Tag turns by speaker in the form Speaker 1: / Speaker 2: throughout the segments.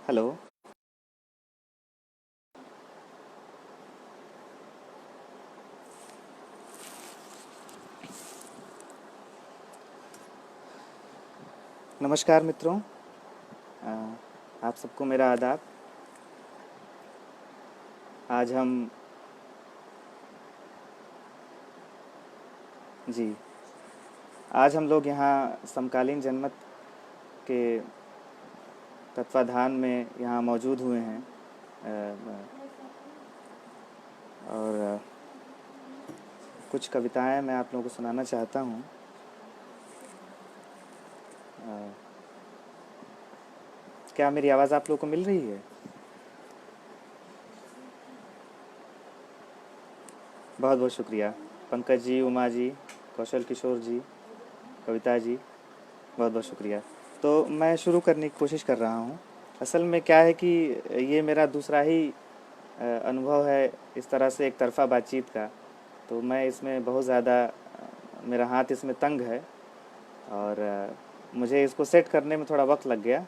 Speaker 1: Hello. नमस्कार मित्रों। आप सबको मेरा आदाब। आज हम जी आज हम लोग यहाँ समकालीन जनमत के तत्वाधान में यहाँ मौजूद हुए हैं। और कुछ कविताएं मैं आप लोगों को सुनाना चाहता हूँ। क्या मेरी आवाज़ आप लोगों को मिल रही है? बहुत बहुत शुक्रिया। पंकज जी, उमा जी, कौशल किशोर जी, कविता जी, बहुत बहुत शुक्रिया। तो मैं शुरू करने की कोशिश कर रहा हूँ। असल में क्या है कि ये मेरा दूसरा ही अनुभव है इस तरह से एक तरफ़ा बातचीत का। तो मैं इसमें बहुत ज़्यादा मेरा हाथ इसमें तंग है और मुझे इसको सेट करने में थोड़ा वक्त लग गया।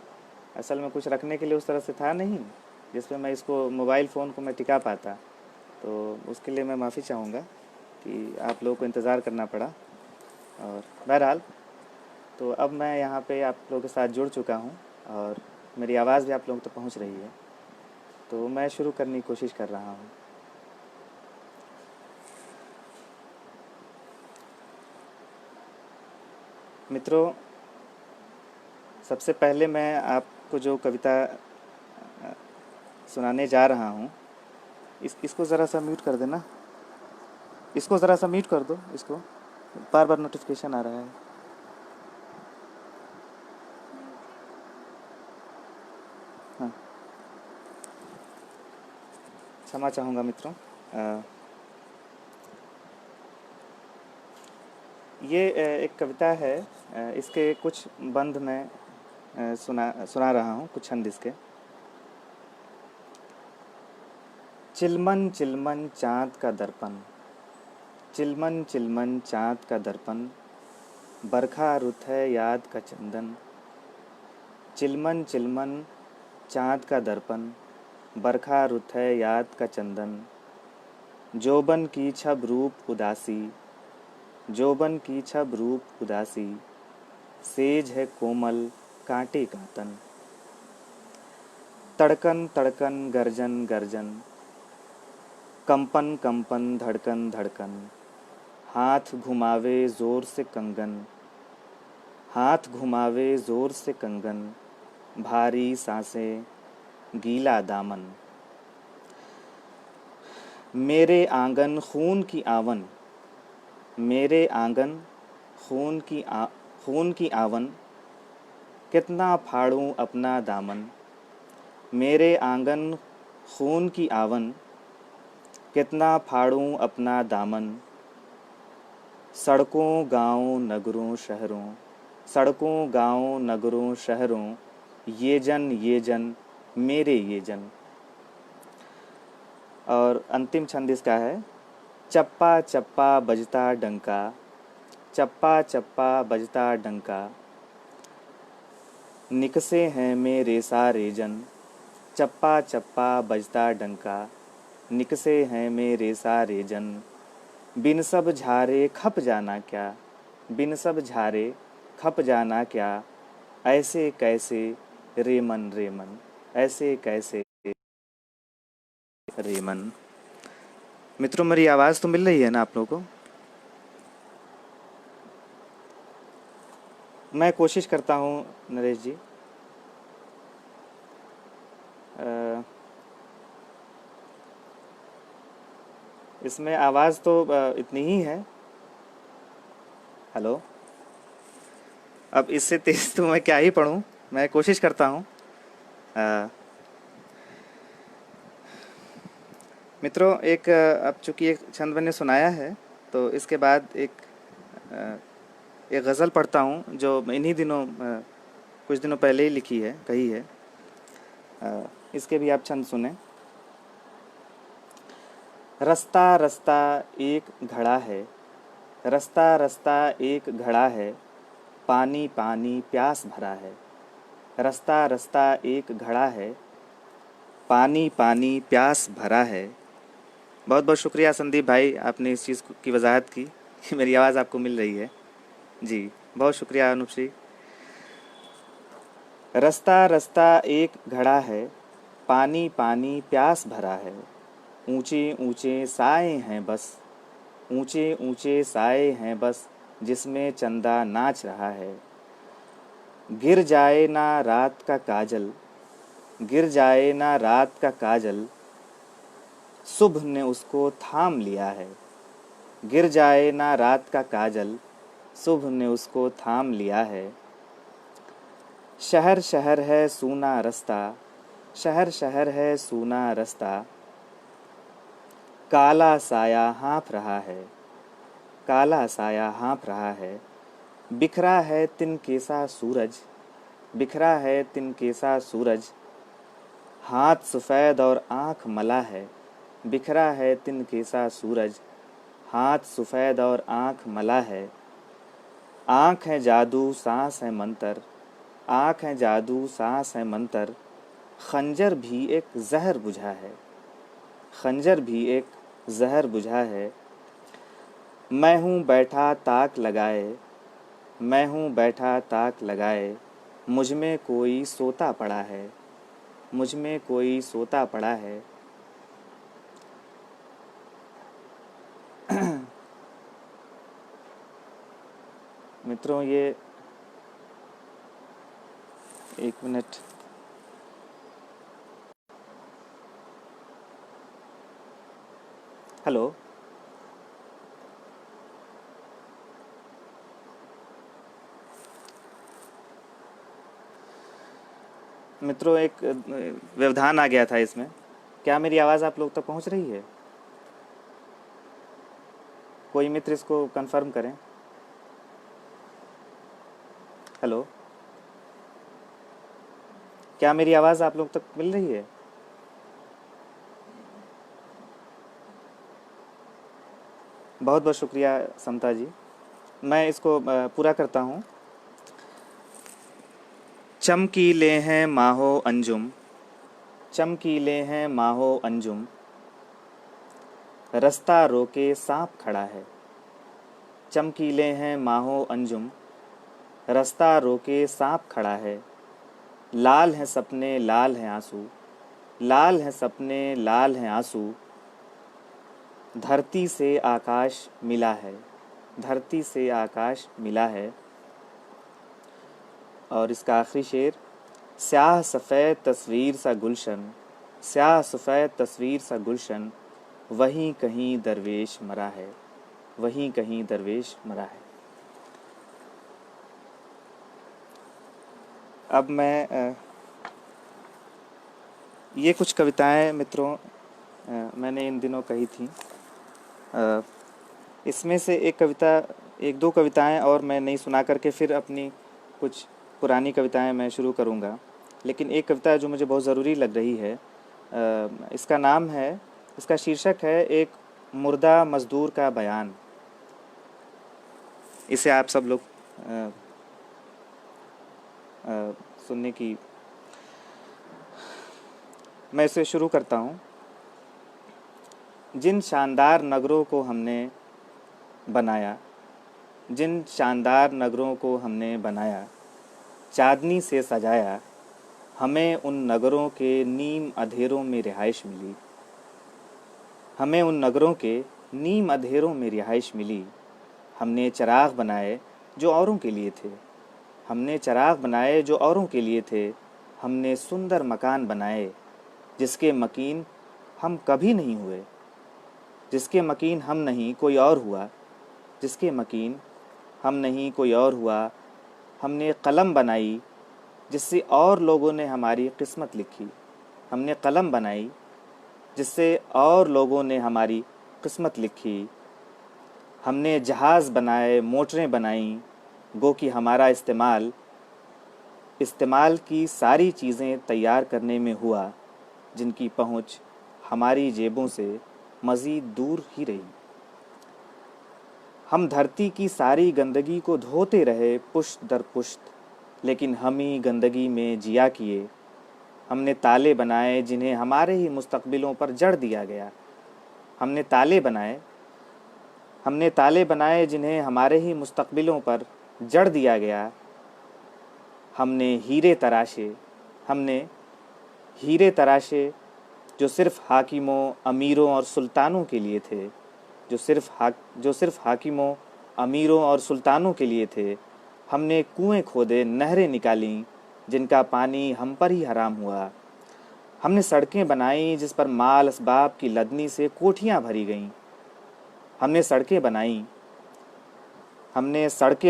Speaker 1: असल में कुछ रखने के लिए उस तरह से था नहीं जिसमें मैं इसको मोबाइल फ़ोन को मैं टिका पाता। तो उसके लिए मैं माफ़ी चाहूँगा कि आप लोगों को इंतज़ार करना पड़ा। और बहरहाल, तो अब मैं यहाँ पे आप लोगों के साथ जुड़ चुका हूँ और मेरी आवाज़ भी आप लोगों तक पहुँच रही है। तो मैं शुरू करने की कोशिश कर रहा हूँ। मित्रों, सबसे पहले मैं आपको जो कविता सुनाने जा रहा हूँ, इसको ज़रा सा म्यूट कर देना। इसको ज़रा सा म्यूट कर दो। इसको बार बार नोटिफिकेशन आ रहा है। हाँ, क्षमा चाहूँगा मित्रों। ये एक कविता है। इसके कुछ बंद मैं सुना सुना रहा हूँ, कुछ छंद इसके। चिलमन चिलमन चाँद का दर्पण, चिलमन चिलमन चाँद का दर्पण, बरखा रुत है याद का चंदन। चिलमन चिलमन चाँद का दर्पण, बरखा रुत है याद का चंदन। जोबन की छब रूप उदासी, जोबन की छब रूप उदासी, सेज है कोमल कांटे का तन। तड़कन तड़कन गर्जन गर्जन, कंपन कंपन धड़कन धड़कन, हाथ घुमावे जोर से कंगन, हाथ घुमावे जोर से कंगन, भारी सांसें गीला दामन। मेरे आंगन खून की आवन, मेरे आंगन खून की आवन, कितना फाड़ूं अपना दामन। मेरे आंगन खून की आवन, कितना फाड़ूं अपना दामन। सड़कों गाँव नगरों शहरों, सड़कों गाँव नगरों शहरों, ये जन मेरे ये जन। और अंतिम छंद इसका है। चप्पा चप्पा बजता डंका, चप्पा चप्पा बजता डंका, निकसे हैं मेरे सारे जन। चप्पा चप्पा बजता डंका, निकसे हैं मेरे सारे जन। बिन सब झारे खप जाना क्या, बिन सब झारे खप जाना क्या, ऐसे कैसे रेमन रेमन, ऐसे कैसे रेमन। मित्रों, मेरी आवाज़ तो मिल रही है ना आप लोगों को? मैं कोशिश करता हूँ नरेश जी। इसमें आवाज़ तो इतनी ही है। हेलो। अब इससे तेज़ तो मैं क्या ही पढ़ूँ। मैं कोशिश करता हूँ। मित्रों, अब चूँकि एक छंद मैंने सुनाया है, तो इसके बाद एक गज़ल पढ़ता हूँ जो इन्हीं दिनों कुछ दिनों पहले ही लिखी है, कही है। इसके भी आप छंद सुने। रास्ता रास्ता एक घड़ा है, रास्ता रास्ता एक घड़ा है, पानी पानी प्यास भरा है। रास्ता रास्ता एक घड़ा है, पानी पानी प्यास भरा है। बहुत बहुत शुक्रिया संदीप भाई, आपने इस चीज़ की वजाहत की कि मेरी आवाज़ आपको मिल रही है। जी, बहुत शुक्रिया अनुश्री। रास्ता रास्ता एक घड़ा है, पानी पानी प्यास भरा है। ऊंचे ऊंचे साए हैं बस, ऊंचे ऊंचे साए हैं बस, जिसमें चंदा नाच रहा है। गिर जाए ना रात का काजल, गिर जाए ना रात का काजल, सुबह ने उसको थाम लिया है। गिर जाए ना रात का काजल, सुबह ने उसको थाम लिया है। शहर शहर है सूना रास्ता, शहर शहर है सूना रास्ता, काला साया हाँफ रहा है, काला साया हाँफ रहा है। बिखरा है तिनकेसा सूरज, बिखरा है तिनकेसा सूरज, हाथ सफ़ेद और आँख मला है। बिखरा है तिनकेसा सूरज, हाथ सफ़ेद और आँख मला है। आँख है जादू सांस है मंतर, आँख है जादू सांस है मंतर, खंजर भी एक जहर बुझा है, खंजर भी एक जहर बुझा है। मैं हूँ बैठा ताक लगाए, मैं हूँ बैठा ताक लगाए, मुझ में कोई सोता पड़ा है, मुझ में कोई सोता पड़ा है। मित्रों ये एक मिनट, हेलो मित्रों, एक व्यवधान आ गया था इसमें। क्या मेरी आवाज़ आप लोग तक पहुंच रही है? कोई मित्र इसको कंफर्म करें। हेलो, क्या मेरी आवाज़ आप लोग तक मिल रही है? बहुत बहुत शुक्रिया समता जी। मैं इसको पूरा करता हूँ। चमकीले हैं माहो अंजुम, चमकीले हैं माहो अंजुम, रास्ता रोके सांप खड़ा है। चमकीले हैं माहो अंजुम, रास्ता रोके सांप खड़ा है। लाल हैं सपने लाल हैं आंसू, लाल हैं सपने लाल हैं आंसू, धरती से आकाश मिला है, धरती से आकाश मिला है। और इसका आखिरी शेर, स्याह सफ़ेद तस्वीर सा गुलशन, स्याह सफ़ेद तस्वीर सा गुलशन, वहीं कहीं दरवेश मरा है, वहीं कहीं दरवेश मरा है। अब मैं ये कुछ कविताएं मित्रों मैंने इन दिनों कही थी। इसमें से एक कविता, एक दो कविताएं और मैं नहीं सुना करके फिर अपनी कुछ पुरानी कविताएं मैं शुरू करूंगा। लेकिन एक कविता जो मुझे बहुत ज़रूरी लग रही है, इसका नाम है, इसका शीर्षक है एक मुर्दा मज़दूर का बयान। इसे आप सब लोग सुनने की, मैं इसे शुरू करता हूँ। जिन शानदार नगरों को हमने बनाया, जिन शानदार नगरों को हमने बनाया, चांदनी से सजाया, हमें उन नगरों के नीम अंधेरों में रिहाइश मिली, हमें उन नगरों के नीम अंधेरों में रिहाइश मिली। हमने चिराग बनाए जो औरों के लिए थे, हमने चिराग बनाए जो औरों के लिए थे, हमने सुंदर मकान बनाए जिसके मकीन हम कभी नहीं हुए, जिसके मकीन हम नहीं कोई और हुआ, जिसके मकीन हम नहीं कोई और हुआ। हमने कलम बनाई जिससे और लोगों ने हमारी किस्मत लिखी, हमने कलम बनाई जिससे और लोगों ने हमारी किस्मत लिखी। हमने जहाज़ बनाए मोटरें बनाई, गो कि हमारा इस्तेमाल इस्तेमाल की सारी चीज़ें तैयार करने में हुआ, जिनकी पहुँच हमारी जेबों से मज़ीद दूर ही रही। हम धरती की सारी गंदगी को धोते रहे पुश्त दर पुश्त, लेकिन हम ही गंदगी में जिया किए, हमने ताले बनाए जिन्हें हमारे ही मुस्तकबिलों पर जड़ दिया गया। हमने ताले बनाए जिन्हें हमारे ही मुस्तकबिलों पर जड़ दिया गया। हमने हीरे तराशे जो सिर्फ हाकिमों, अमीरों और सुल्तानों के लिए थे, जो सिर्फ हाकिमों, अमीरों और सुल्तानों के लिए थे। हमने कुएं खोदे, नहरें निकालीं जिनका पानी हम पर ही हराम हुआ। हमने सड़कें बनाई जिस पर माल असबाब की लदनी से कोठियां भरी गईं। हमने सड़कें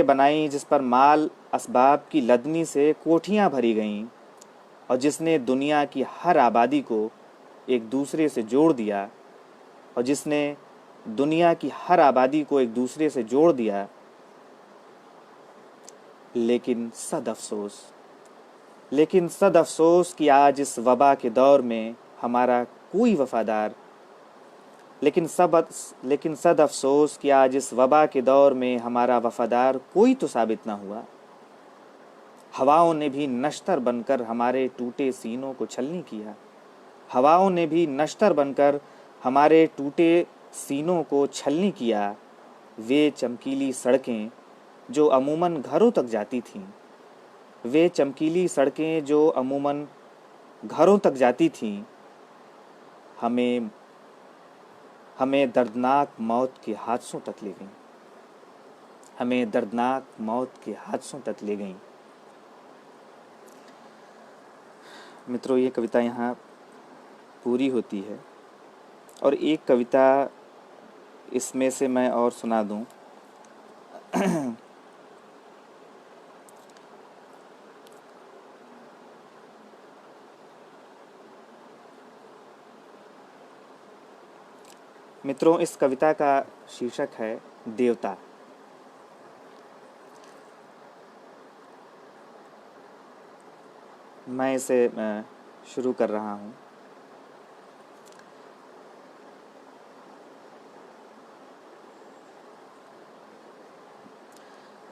Speaker 1: बनाई जिस पर माल असबाब की लदनी से कोठियां भरी गईं, और जिसने दुनिया की हर आबादी को एक दूसरे से जोड़ दिया, लेकिन सद अफसोस कि आज इस वबा के दौर में हमारा कोई वफादार कोई तो साबित ना हुआ। हवाओं ने भी नश्तर बनकर हमारे टूटे सीनों को छलनी किया। वे चमकीली सड़कें जो अमूमन घरों तक जाती थीं, हमें दर्दनाक मौत के हादसों तक ले गईं। मित्रों, ये कविता यहाँ पूरी होती है, और एक कविता इसमें से मैं और सुना दूं। मित्रों, इस कविता का शीर्षक है देवता। मैं इसे शुरू कर रहा हूँ।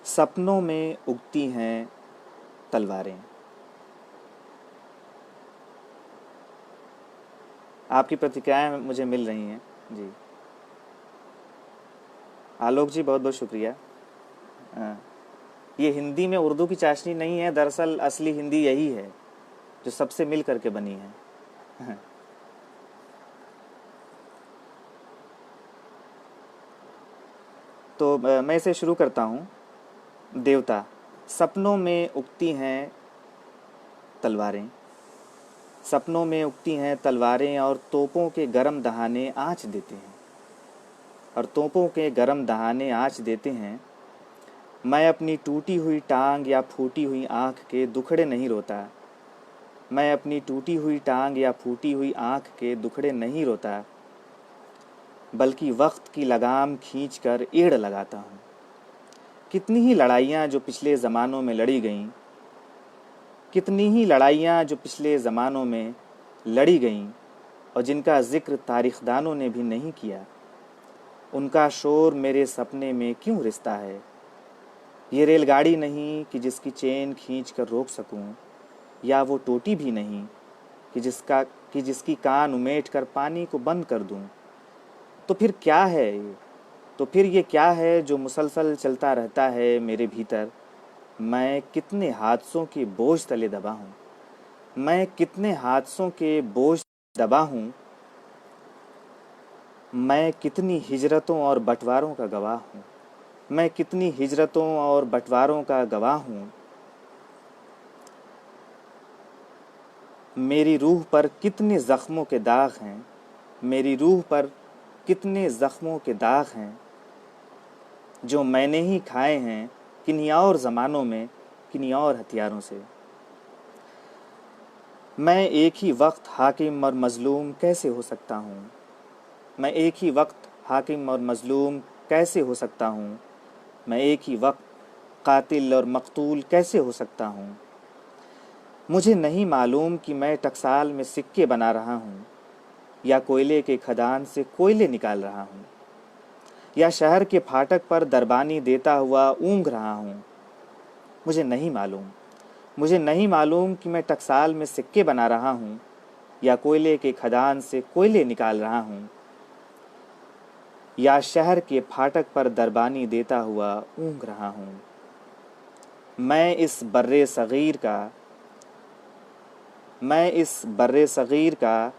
Speaker 1: सपनों में उगती हैं तलवारें। आपकी प्रतिक्रियाएं मुझे मिल रही हैं जी। आलोक जी, बहुत बहुत शुक्रिया। ये हिंदी में उर्दू की चाशनी नहीं है, दरअसल असली हिंदी यही है जो सबसे मिल करके बनी है। तो मैं इसे शुरू करता हूँ। देवता। सपनों में उगती हैं तलवारें, और तोपों के गरम दहाने आँच देते हैं। मैं अपनी टूटी हुई टांग या फूटी हुई आँख के दुखड़े नहीं रोता, बल्कि वक्त की लगाम खींचकर एड़ लगाता हूँ। कितनी ही लड़ाइयाँ जो पिछले ज़मानों में लड़ी गईं, और जिनका जिक्र तारीखदानों ने भी नहीं किया, उनका शोर मेरे सपने में क्यों रिसता है। ये रेलगाड़ी नहीं कि जिसकी चेन खींच कर रोक सकूं, या वो टोटी भी नहीं कि जिसकी कान उमेट कर पानी को बंद कर दूं। तो फिर ये क्या है जो मुसलसल चलता रहता है मेरे भीतर। मैं कितने हादसों के बोझ तले दबा हूँ। मैं कितनी हिजरतों और बंटवारों का गवाह हूँ। मेरी रूह पर कितने ज़ख्मों के दाग हैं, जो मैंने ही खाए हैं किन्हीं और ज़मानों में, किन्हीं और हथियारों से। मैं एक ही वक्त हाकिम और मज़लूम कैसे हो सकता हूँ। मैं एक ही वक्त कातिल और मकतूल कैसे हो सकता हूँ। मुझे नहीं मालूम कि मैं टकसाल में सिक्के बना रहा हूँ, या कोयले के खदान से कोयले निकाल रहा हूँ, या शहर के फाटक पर दरबानी देता हुआ ऊँघ रहा हूँ। मुझे नहीं मालूम। मुझे नहीं मालूम कि मैं टकसाल में सिक्के बना रहा हूँ या कोयले के खदान से कोयले निकाल रहा हूँ, या शहर के फाटक पर दरबानी देता हुआ ऊँघ रहा हूँ। मैं इस बर्रे सगीर का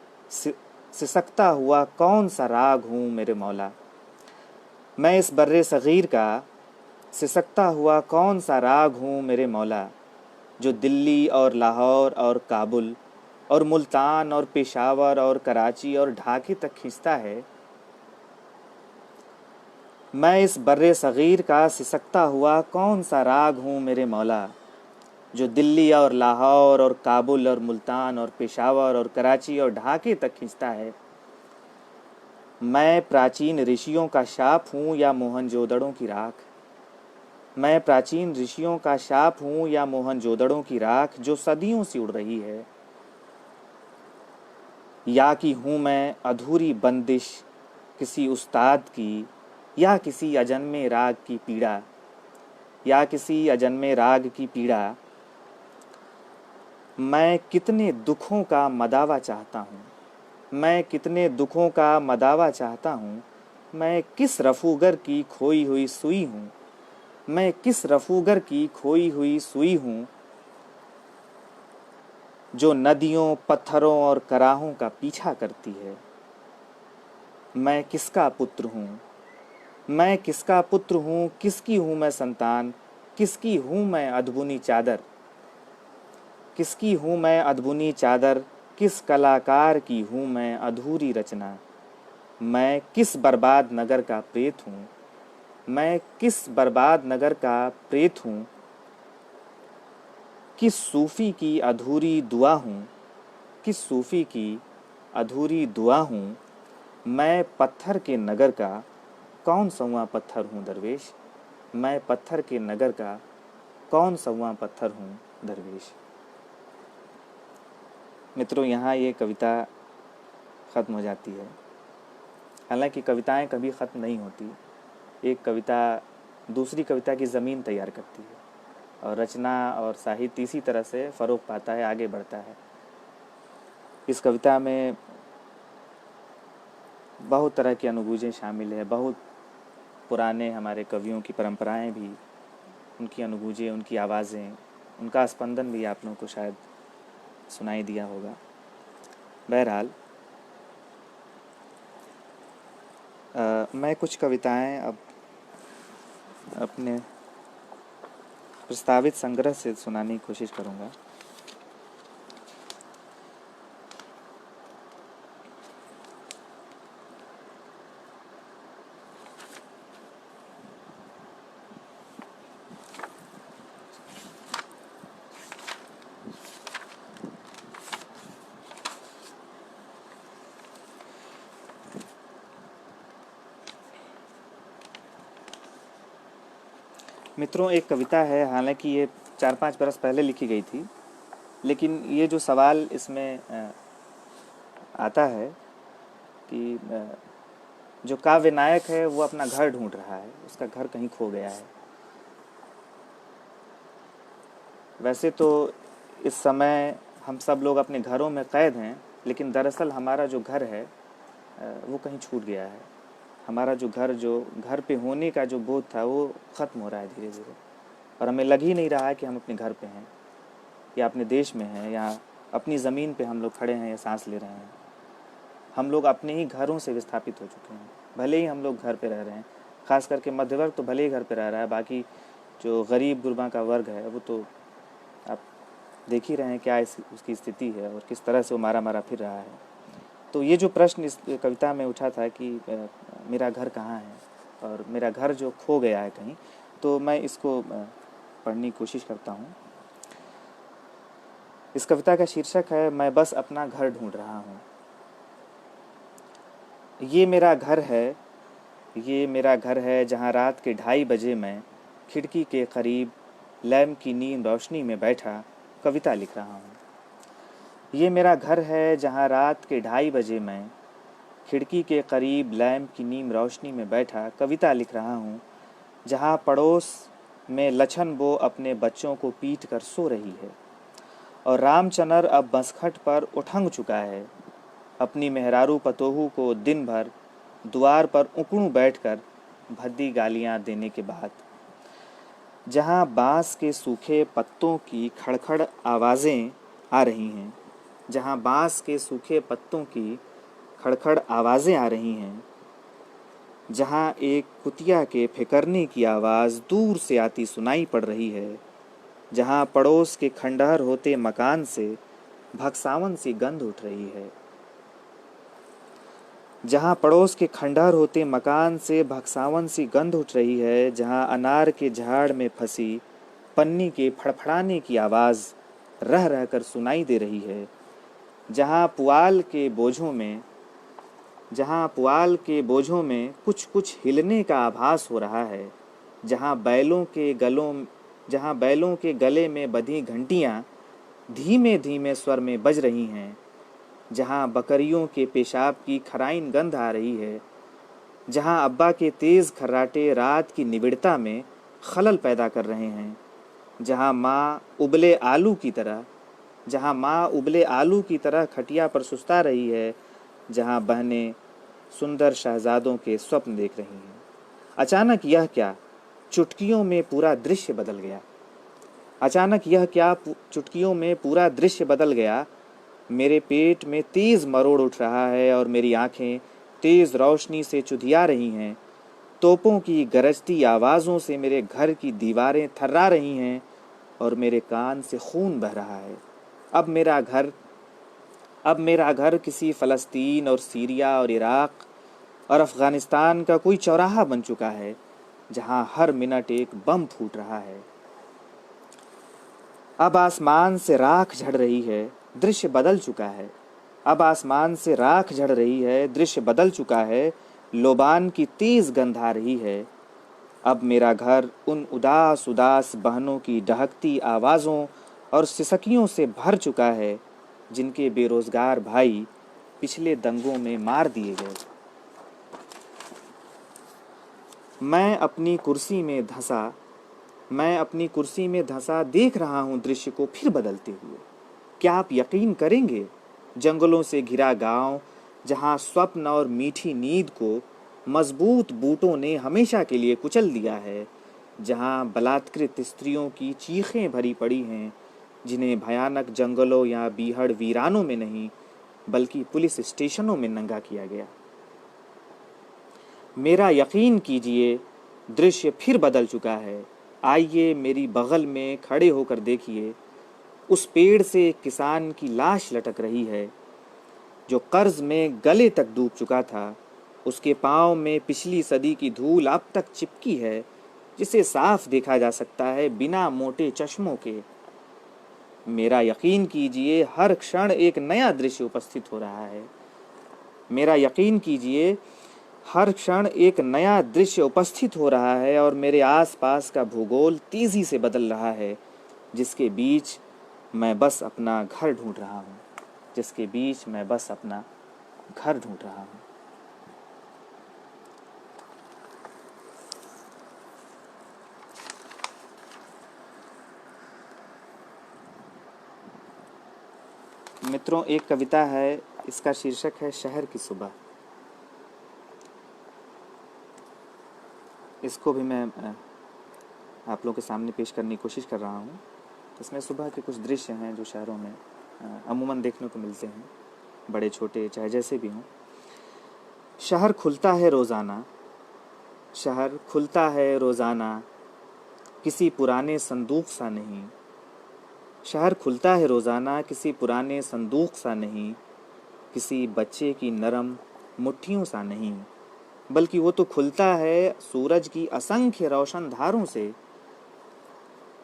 Speaker 1: सिसकता हुआ कौन सा राग हूँ मेरे मौला। मैं इस बर्रे सगीर का सिसकता हुआ कौन सा राग हूँ मेरे मौला, जो दिल्ली और लाहौर और काबुल और मुल्तान और पेशावर और कराची और ढाके तक खींचता है। मैं इस बर्रे सगीर का सिसकता हुआ कौन सा राग हूँ मेरे मौला, जो दिल्ली और लाहौर और काबुल और मुल्तान और पेशावर और कराची और ढाके तक खींचता है। मैं प्राचीन ऋषियों का शाप हूँ या मोहनजोदड़ों की राख। मैं प्राचीन ऋषियों का शाप हूँ या मोहनजोदड़ों की राख, जो सदियों से उड़ रही है। या कि हूँ मैं अधूरी बंदिश किसी उस्ताद की, या किसी अजन्मे राग की पीड़ा, या किसी अजन्मे राग की पीड़ा। मैं कितने दुखों का मदावा चाहता हूँ, मैं कितने दुखों का मदावा चाहता हूँ। मैं किस रफूगर की खोई हुई सुई हूँ, मैं किस रफूगर की खोई हुई सुई हूँ, जो नदियों पत्थरों और कराहों का पीछा करती है। मैं किसका पुत्र हूँ, मैं किसका पुत्र हूँ, किसकी हूँ मैं संतान, किसकी हूँ मैं अधबुनी चादर, किसकी हूँ मैं अधबुनी चादर, किस कलाकार की हूँ मैं अधूरी रचना। मैं किस बर्बाद नगर का प्रेत हूँ, मैं किस बर्बाद नगर का प्रेत हूँ, किस सूफी की अधूरी दुआ हूँ, किस सूफी की अधूरी दुआ हूँ। मैं पत्थर के नगर का कौन सौवां पत्थर हूँ दरवेश, मैं पत्थर के नगर का कौन सौवां पत्थर हूँ दरवेश। मित्रों, यहाँ ये कविता ख़त्म हो जाती है। हालांकि कविताएं कभी ख़त्म नहीं होती, एक कविता दूसरी कविता की ज़मीन तैयार करती है और रचना और साहित्य इसी तरह से फ़रोग़ पाता है, आगे बढ़ता है। इस कविता में बहुत तरह की अनुभूजें शामिल है, बहुत पुराने हमारे कवियों की परंपराएं भी, उनकी अनुभूजें, उनकी आवाज़ें, उनका स्पंदन भी आप लोगों को शायद सुनाई दिया होगा। बहरहाल मैं कुछ कविताएं अब अपने प्रस्तावित संग्रह से सुनाने की कोशिश करूँगा। मित्रों, एक कविता है, हालांकि ये 4-5 बरस पहले लिखी गई थी, लेकिन ये जो सवाल इसमें आता है कि जो काव्य नायक है वो अपना घर ढूंढ रहा है, उसका घर कहीं खो गया है। वैसे तो इस समय हम सब लोग अपने घरों में कैद हैं, लेकिन दरअसल हमारा जो घर है वो कहीं छूट गया है। हमारा जो घर पे होने का जो बोध था वो ख़त्म हो रहा है धीरे धीरे, और हमें लग ही नहीं रहा है कि हम अपने घर पे हैं या अपने देश में हैं या अपनी ज़मीन पे हम लोग खड़े हैं या सांस ले रहे हैं। हम लोग अपने ही घरों से विस्थापित हो चुके हैं। भले ही हम लोग घर पे रह रहे हैं, ख़ास करके मध्य वर्ग तो भले ही घर पे रह रहा है, बाकी जो गरीब गुरबा का वर्ग है वो तो आप देख ही रहे हैं क्या उसकी स्थिति है और किस तरह से वो मारा मारा फिर रहा है। तो ये जो प्रश्न इस कविता में उठा था कि मेरा घर कहाँ है और मेरा घर जो खो गया है कहीं, तो मैं इसको पढ़ने की कोशिश करता हूँ। इस कविता का शीर्षक है, मैं बस अपना घर ढूंढ रहा हूँ। ये मेरा घर है, ये मेरा घर है, जहाँ रात के 2:30 बजे मैं खिड़की के करीब लैम्प की नीम रोशनी में बैठा कविता लिख रहा हूँ। ये मेरा घर है, जहाँ रात के 2:30 बजे मैं खिड़की के करीब लैम्प की नीम रोशनी में बैठा कविता लिख रहा हूँ। जहाँ पड़ोस में लछन बो अपने बच्चों को पीट कर सो रही है, और रामचंद्र अब बसखट पर उठंग चुका है। अपनी मेहरारू पतोहू को दिन भर द्वार पर उकड़ू बैठकर भद्दी गालियां देने के बाद, जहां बांस के सूखे पत्तों की खड़खड़ आवाज़ें आ रही हैं, जहां बांस के सूखे पत्तों की खड़खड़ आवाज़ें आ रही हैं, जहां एक कुतिया के फिकरने की आवाज़ दूर से आती सुनाई पड़ रही है, जहां पड़ोस के खंडहर होते मकान से भक्सावन सी गंध उठ रही है, जहां पड़ोस के खंडहर होते मकान से भक्सावन सी गंध उठ रही है, जहां अनार के झाड़ में फंसी पन्नी के फड़फड़ाने की आवाज़ रह रहकर सुनाई दे रही है, जहां पुआल के बोझों में कुछ कुछ हिलने का आभास हो रहा है, जहां बैलों के गले में बंधी घंटियां धीमे धीमे स्वर में बज रही हैं, जहां बकरियों के पेशाब की खराइन गंध आ रही है, जहां अब्बा के तेज खर्राटे रात की निबिड़ता में खलल पैदा कर रहे हैं, जहां माँ उबले आलू की तरह खटिया पर सुस्ता रही है, जहां बहनें सुंदर शहजादों के स्वप्न देख रही हैं। अचानक यह क्या चुटकियों में पूरा दृश्य बदल गया। मेरे पेट में तेज मरोड़ उठ रहा है और मेरी आंखें तेज रोशनी से चुधिया रही हैं। तोपों की गरजती आवाज़ों से मेरे घर की दीवारें थर्रा रही हैं और मेरे कान से खून बह रहा है। अब मेरा घर किसी फ़लस्तीन और सीरिया और इराक़ और अफ़गानिस्तान का कोई चौराहा बन चुका है, जहां हर मिनट एक बम फूट रहा है। अब आसमान से राख झड़ रही है, दृश्य बदल चुका है। लोबान की तेज गंध आ रही है। अब मेरा घर उन उदास बहनों की डहकती आवाज़ों और सिसकियों से भर चुका है, जिनके बेरोजगार भाई पिछले दंगों में मार दिए गए। मैं अपनी कुर्सी में धंसा देख रहा हूँ दृश्य को फिर बदलते हुए। क्या आप यकीन करेंगे, जंगलों से घिरा गांव, जहां स्वप्न और मीठी नींद को मजबूत बूटों ने हमेशा के लिए कुचल दिया है, जहां बलात्कृत स्त्रियों की चीखें भरी पड़ी हैं, जिन्हें भयानक जंगलों या बीहड़ वीरानों में नहीं बल्कि पुलिस स्टेशनों में नंगा किया गया। मेरा यकीन कीजिए, दृश्य फिर बदल चुका है। आइए मेरी बगल में खड़े होकर देखिए, उस पेड़ से एक किसान की लाश लटक रही है, जो कर्ज में गले तक डूब चुका था। उसके पांव में पिछली सदी की धूल अब तक चिपकी है, जिसे साफ देखा जा सकता है बिना मोटे चश्मों के। मेरा यकीन कीजिए, हर क्षण एक नया दृश्य उपस्थित हो रहा है। और मेरे आसपास का भूगोल तेजी से बदल रहा है, जिसके बीच मैं बस अपना घर ढूंढ रहा हूँ। मित्रों, एक कविता है, इसका शीर्षक है शहर की सुबह। इसको भी मैं आप लोगों के सामने पेश करने की कोशिश कर रहा हूँ। इसमें सुबह के कुछ दृश्य हैं जो शहरों में अमूमन देखने को मिलते हैं, बड़े छोटे चाहे जैसे भी हों। शहर खुलता है रोज़ाना, किसी पुराने संदूक सा नहीं। शहर खुलता है रोज़ाना, किसी पुराने संदूक सा नहीं, किसी बच्चे की नरम मुट्ठियों सा नहीं, बल्कि वो तो खुलता है सूरज की असंख्य रोशन धारों से,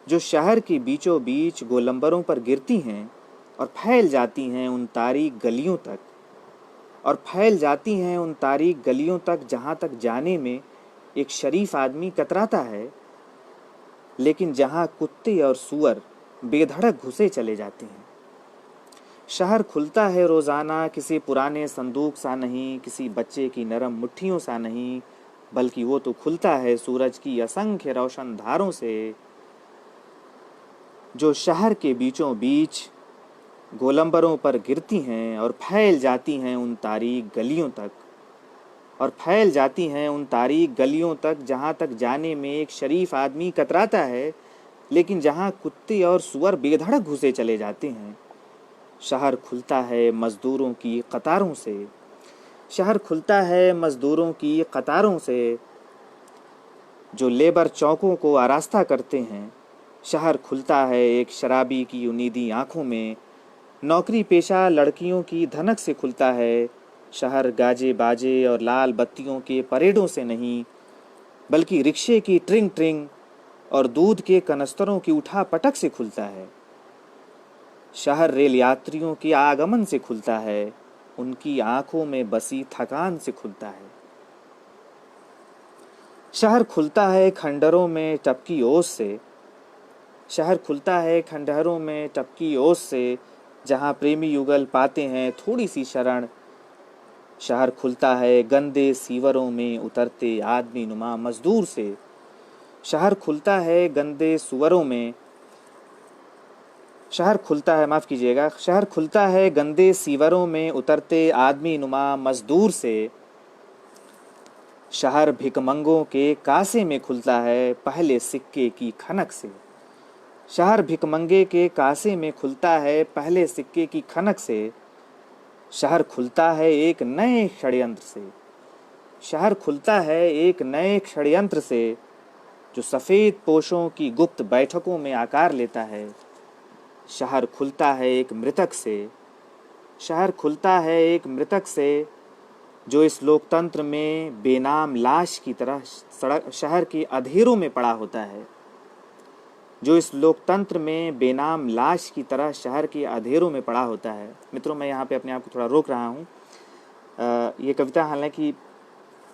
Speaker 1: जो शहर के बीचों बीच गोलंबरों पर गिरती हैं और फैल जाती हैं उन तारीक गलियों तक जहाँ तक जाने में एक शरीफ आदमी कतराता है, लेकिन जहाँ कुत्ते और सूअर बेधड़क घुसे चले जाते हैं। शहर खुलता है रोज़ाना, किसी पुराने संदूक सा नहीं, किसी बच्चे की नरम मुट्ठियों सा नहीं, बल्कि वो तो खुलता है सूरज की असंख्य रोशन धारों से, जो शहर के बीचों बीच गोलंबरों पर गिरती हैं और फैल जाती हैं उन तारीक गलियों तक, और फैल जाती हैं उन तारीक गलियों तक जहाँ तक जाने में एक शरीफ आदमी कतराता है, लेकिन जहाँ कुत्ते और सुअर बेधड़क घुसे चले जाते हैं। शहर खुलता है मज़दूरों की कतारों से, शहर खुलता है मज़दूरों की कतारों से, जो लेबर चौकों को आरास्ता करते हैं। शहर खुलता है एक शराबी की उनीदी आँखों में, नौकरी पेशा लड़कियों की धनक से खुलता है। शहर गाजे बाजे और लाल बत्तियों के परेडों से नहीं, बल्कि रिक्शे की ट्रिंग ट्रिंग और दूध के कनस्तरों की उठा पटक से खुलता है। शहर रेल यात्रियों के आगमन से खुलता है, उनकी आंखों में बसी थकान से खुलता है। शहर खुलता है खंडहरों में टपकी ओस से, शहर खुलता है खंडहरों में टपकी ओस से, जहाँ प्रेमी युगल पाते हैं थोड़ी सी शरण। शहर खुलता है गंदे सीवरों में उतरते आदमी नुमा मजदूर से, शहर खुलता है गंदे सुअरों में, शहर खुलता है, माफ़ कीजिएगा, शहर खुलता है गंदे सीवरों में उतरते आदमी नुमा मजदूर से। शहर भिकमंगों के कासे में खुलता है पहले सिक्के की खनक से, शहर भिकमंगे के कासे में खुलता है पहले सिक्के की खनक से। शहर खुलता है एक नए षड्यंत्र से, शहर खुलता है एक नए षड्यंत्र से, जो सफ़ेद पोशों की गुप्त बैठकों में आकार लेता है। शहर खुलता है एक मृतक से, शहर खुलता है एक मृतक से, जो इस लोकतंत्र में बेनाम लाश की तरह सड़क शहर के अधेरों में पड़ा होता है, जो इस लोकतंत्र में बेनाम लाश की तरह शहर के अधेरों में पड़ा होता है। मित्रों, मैं यहाँ पे अपने आप को थोड़ा रोक रहा हूँ। ये कविता हालांकि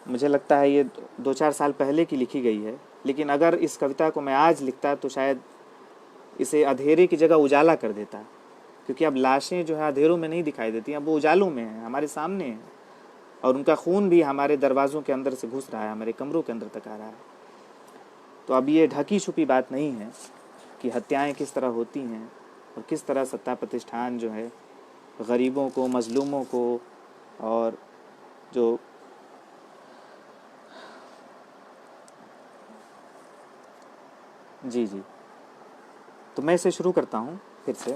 Speaker 1: मुझे लगता है ये 2-4 साल पहले की लिखी गई है, लेकिन अगर इस कविता को मैं आज लिखता तो शायद इसे अंधेरे की जगह उजाला कर देता, क्योंकि अब लाशें जो है अंधेरों में नहीं दिखाई देती, अब वो उजालों में हैं, हमारे सामने हैं, और उनका खून भी हमारे दरवाज़ों के अंदर से घुस रहा है, हमारे कमरों के अंदर तक आ रहा है। तो अब ये ढकी छुपी बात नहीं है कि हत्याएं किस तरह होती हैं और किस तरह सत्ता प्रतिष्ठान जो है गरीबों को, मजलूमों को, और जो जी जी, तो मैं इसे शुरू करता हूँ फिर से।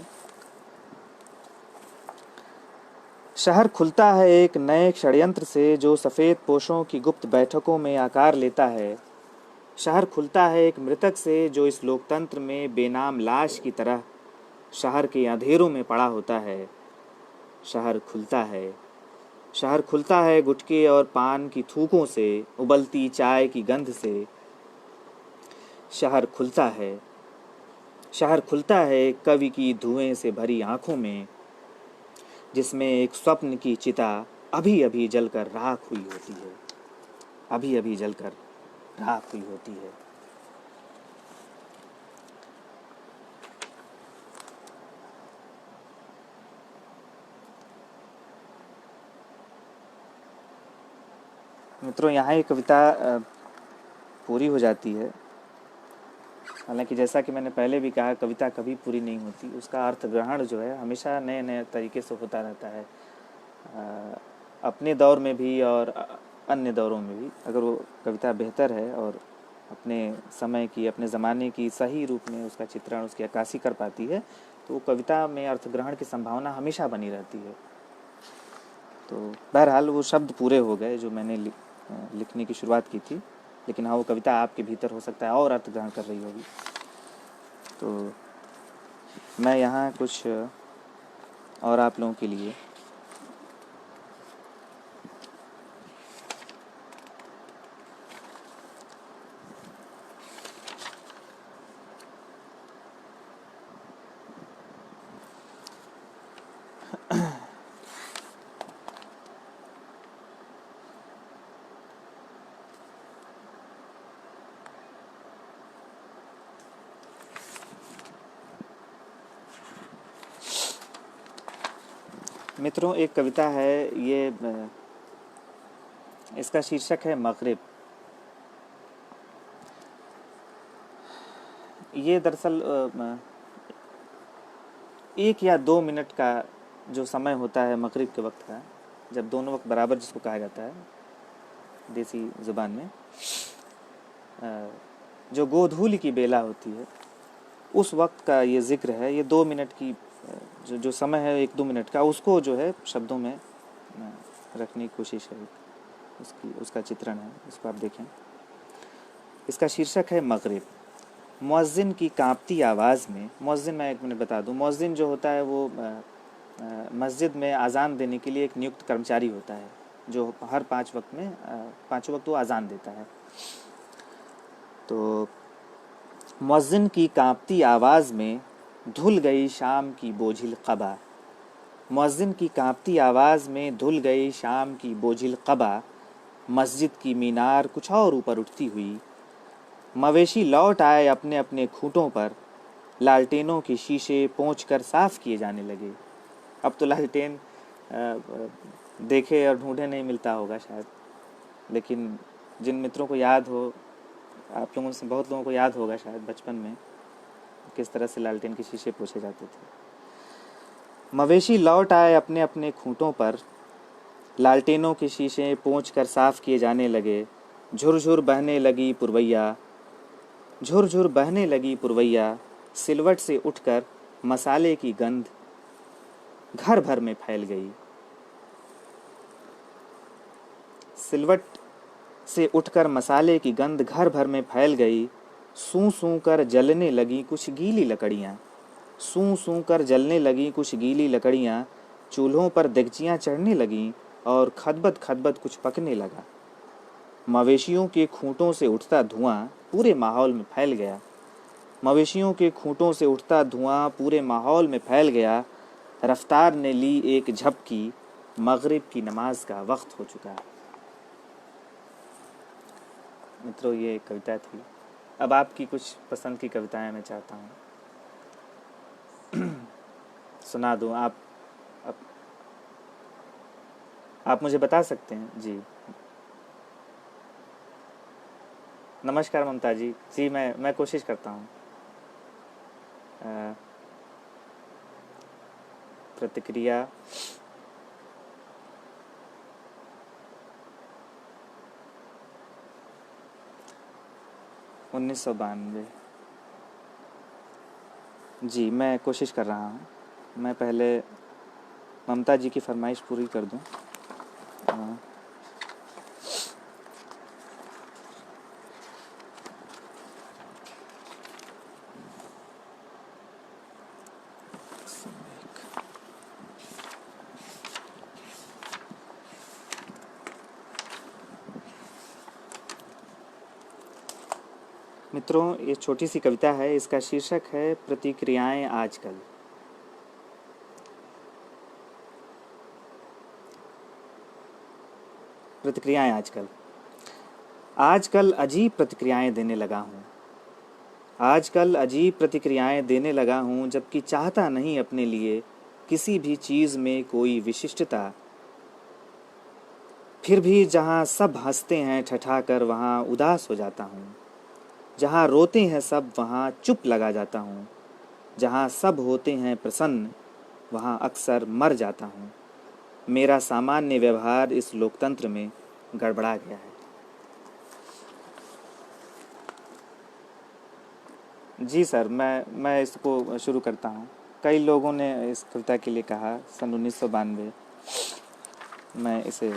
Speaker 1: शहर खुलता है एक नए षड्यंत्र से, जो सफ़ेद पोशों की गुप्त बैठकों में आकार लेता है। शहर खुलता है एक मृतक से, जो इस लोकतंत्र में बेनाम लाश की तरह शहर के अंधेरों में पड़ा होता है। शहर खुलता है, शहर खुलता है गुटके और पान की थूकों से, उबलती चाय की गंध से। शहर खुलता है, शहर खुलता है कवि की धुएं से भरी आँखों में, जिसमें एक स्वप्न की चिता अभी अभी जलकर राख हुई होती है, अभी अभी जलकर राख हुई होती है। मित्रों, यहाँ ये कविता पूरी हो जाती है। हालांकि जैसा कि मैंने पहले भी कहा, कविता कभी पूरी नहीं होती, उसका अर्थ ग्रहण जो है हमेशा नए नए तरीके से होता रहता है, अपने दौर में भी और अन्य दौरों में भी। अगर वो कविता बेहतर है और अपने समय की, अपने ज़माने की सही रूप में उसका चित्रण, उसकी अक्कासी कर पाती है, तो वो कविता में अर्थ ग्रहण की संभावना हमेशा बनी रहती है। तो बहरहाल वो शब्द पूरे हो गए जो मैंने लिखने की शुरुआत की थी, लेकिन हाँ, वो कविता आपके भीतर हो सकता है और अर्थ ग्रहण कर रही होगी। तो मैं यहाँ कुछ और आप लोगों के लिए मित्रों, एक कविता है, ये इसका शीर्षक है मगरिब। ये दरअसल 1 या 2 मिनट का जो समय होता है मगरिब के वक्त का, जब दोनों वक्त बराबर जिसको कहा जाता है देसी ज़ुबान में, जो गोधूली की बेला होती है उस वक्त का ये ज़िक्र है। ये 2 मिनट की जो समय है 1-2 मिनट का, उसको जो है शब्दों में रखने की कोशिश है, उसका चित्रण है, इसको आप देखें। इसका शीर्षक है मगरिब। मुअज्जिन की कांपती आवाज़ में, मुअज्जिन मैं 1 मिनट बता दूं, मुअज्जिन जो होता है वो मस्जिद में अज़ान देने के लिए एक नियुक्त कर्मचारी होता है जो हर 5 वक्त में 5 वक्त वो अज़ान देता है। तो मुअज्जिन की कांपती आवाज़ में धुल गई शाम की बोझिल क़बा, मुअज्जिन की कांपती आवाज़ में धुल गई शाम की बोझिल क़बा, मस्जिद की मीनार कुछ और ऊपर उठती हुई, मवेशी लौट आए अपने अपने खूंटों पर, लालटेनों के शीशे पोंछकर साफ़ किए जाने लगे। अब तो लालटेन देखे और ढूंढे नहीं मिलता होगा शायद, लेकिन जिन मित्रों को याद हो, आप लोगों से बहुत लोगों को याद होगा शायद बचपन में किस तरह से लालटेन के शीशे पोंछे जाते थे। मवेशी लौट आए अपने अपने खूंटों पर, लालटेनों के शीशे पोंछकर साफ़ किए जाने लगे। झुरझुर बहने लगी पुरवैया, झुरझुर बहने लगी पुरवैया, सिलवट से उठकर मसाले की गंध घर भर में फैल गई। सिलवट से उठकर मसाले की गंध घर भर में फैल गई। सूं सूं कर जलने लगी कुछ गीली लकड़ियाँ, सूं सूं कर जलने लगी कुछ गीली लकड़ियाँ, चूल्हों पर देगचियाँ चढ़ने लगीं और खदबद खदबद कुछ पकने लगा। मवेशियों के खूंटों से उठता धुआं पूरे माहौल में फैल गया, मवेशियों के खूंटों से उठता धुआं पूरे माहौल में फैल गया। रफ्तार ने ली एक झपकी, मगरिब की नमाज का वक्त हो चुका है। मित्रों, ये कविता थी। अब आपकी कुछ पसंद की कविताएं मैं चाहता हूँ सुना दूँ। आप मुझे बता सकते हैं जी। नमस्कार ममता जी। जी मैं कोशिश करता हूँ। प्रतिक्रिया 1992। जी मैं कोशिश कर रहा हूँ। मैं पहले ममता जी की फरमाइश पूरी कर दूँ। मित्रों, ये छोटी सी कविता है। इसका शीर्षक है प्रतिक्रियाएं आजकल। प्रतिक्रियाएं आजकल। आजकल अजीब प्रतिक्रियाएं देने लगा हूँ, आजकल अजीब प्रतिक्रियाएं देने लगा हूँ, जबकि चाहता नहीं अपने लिए किसी भी चीज़ में कोई विशिष्टता। फिर भी जहाँ सब हंसते हैं ठठाकर वहाँ उदास हो जाता हूँ, जहाँ रोते हैं सब वहाँ चुप लगा जाता हूँ, जहाँ सब होते हैं प्रसन्न वहाँ अक्सर मर जाता हूँ। मेरा सामान्य व्यवहार इस लोकतंत्र में गड़बड़ा गया है। जी सर, मैं इसको शुरू करता हूँ। कई लोगों ने इस कविता के लिए कहा सन 1992। मैं इसे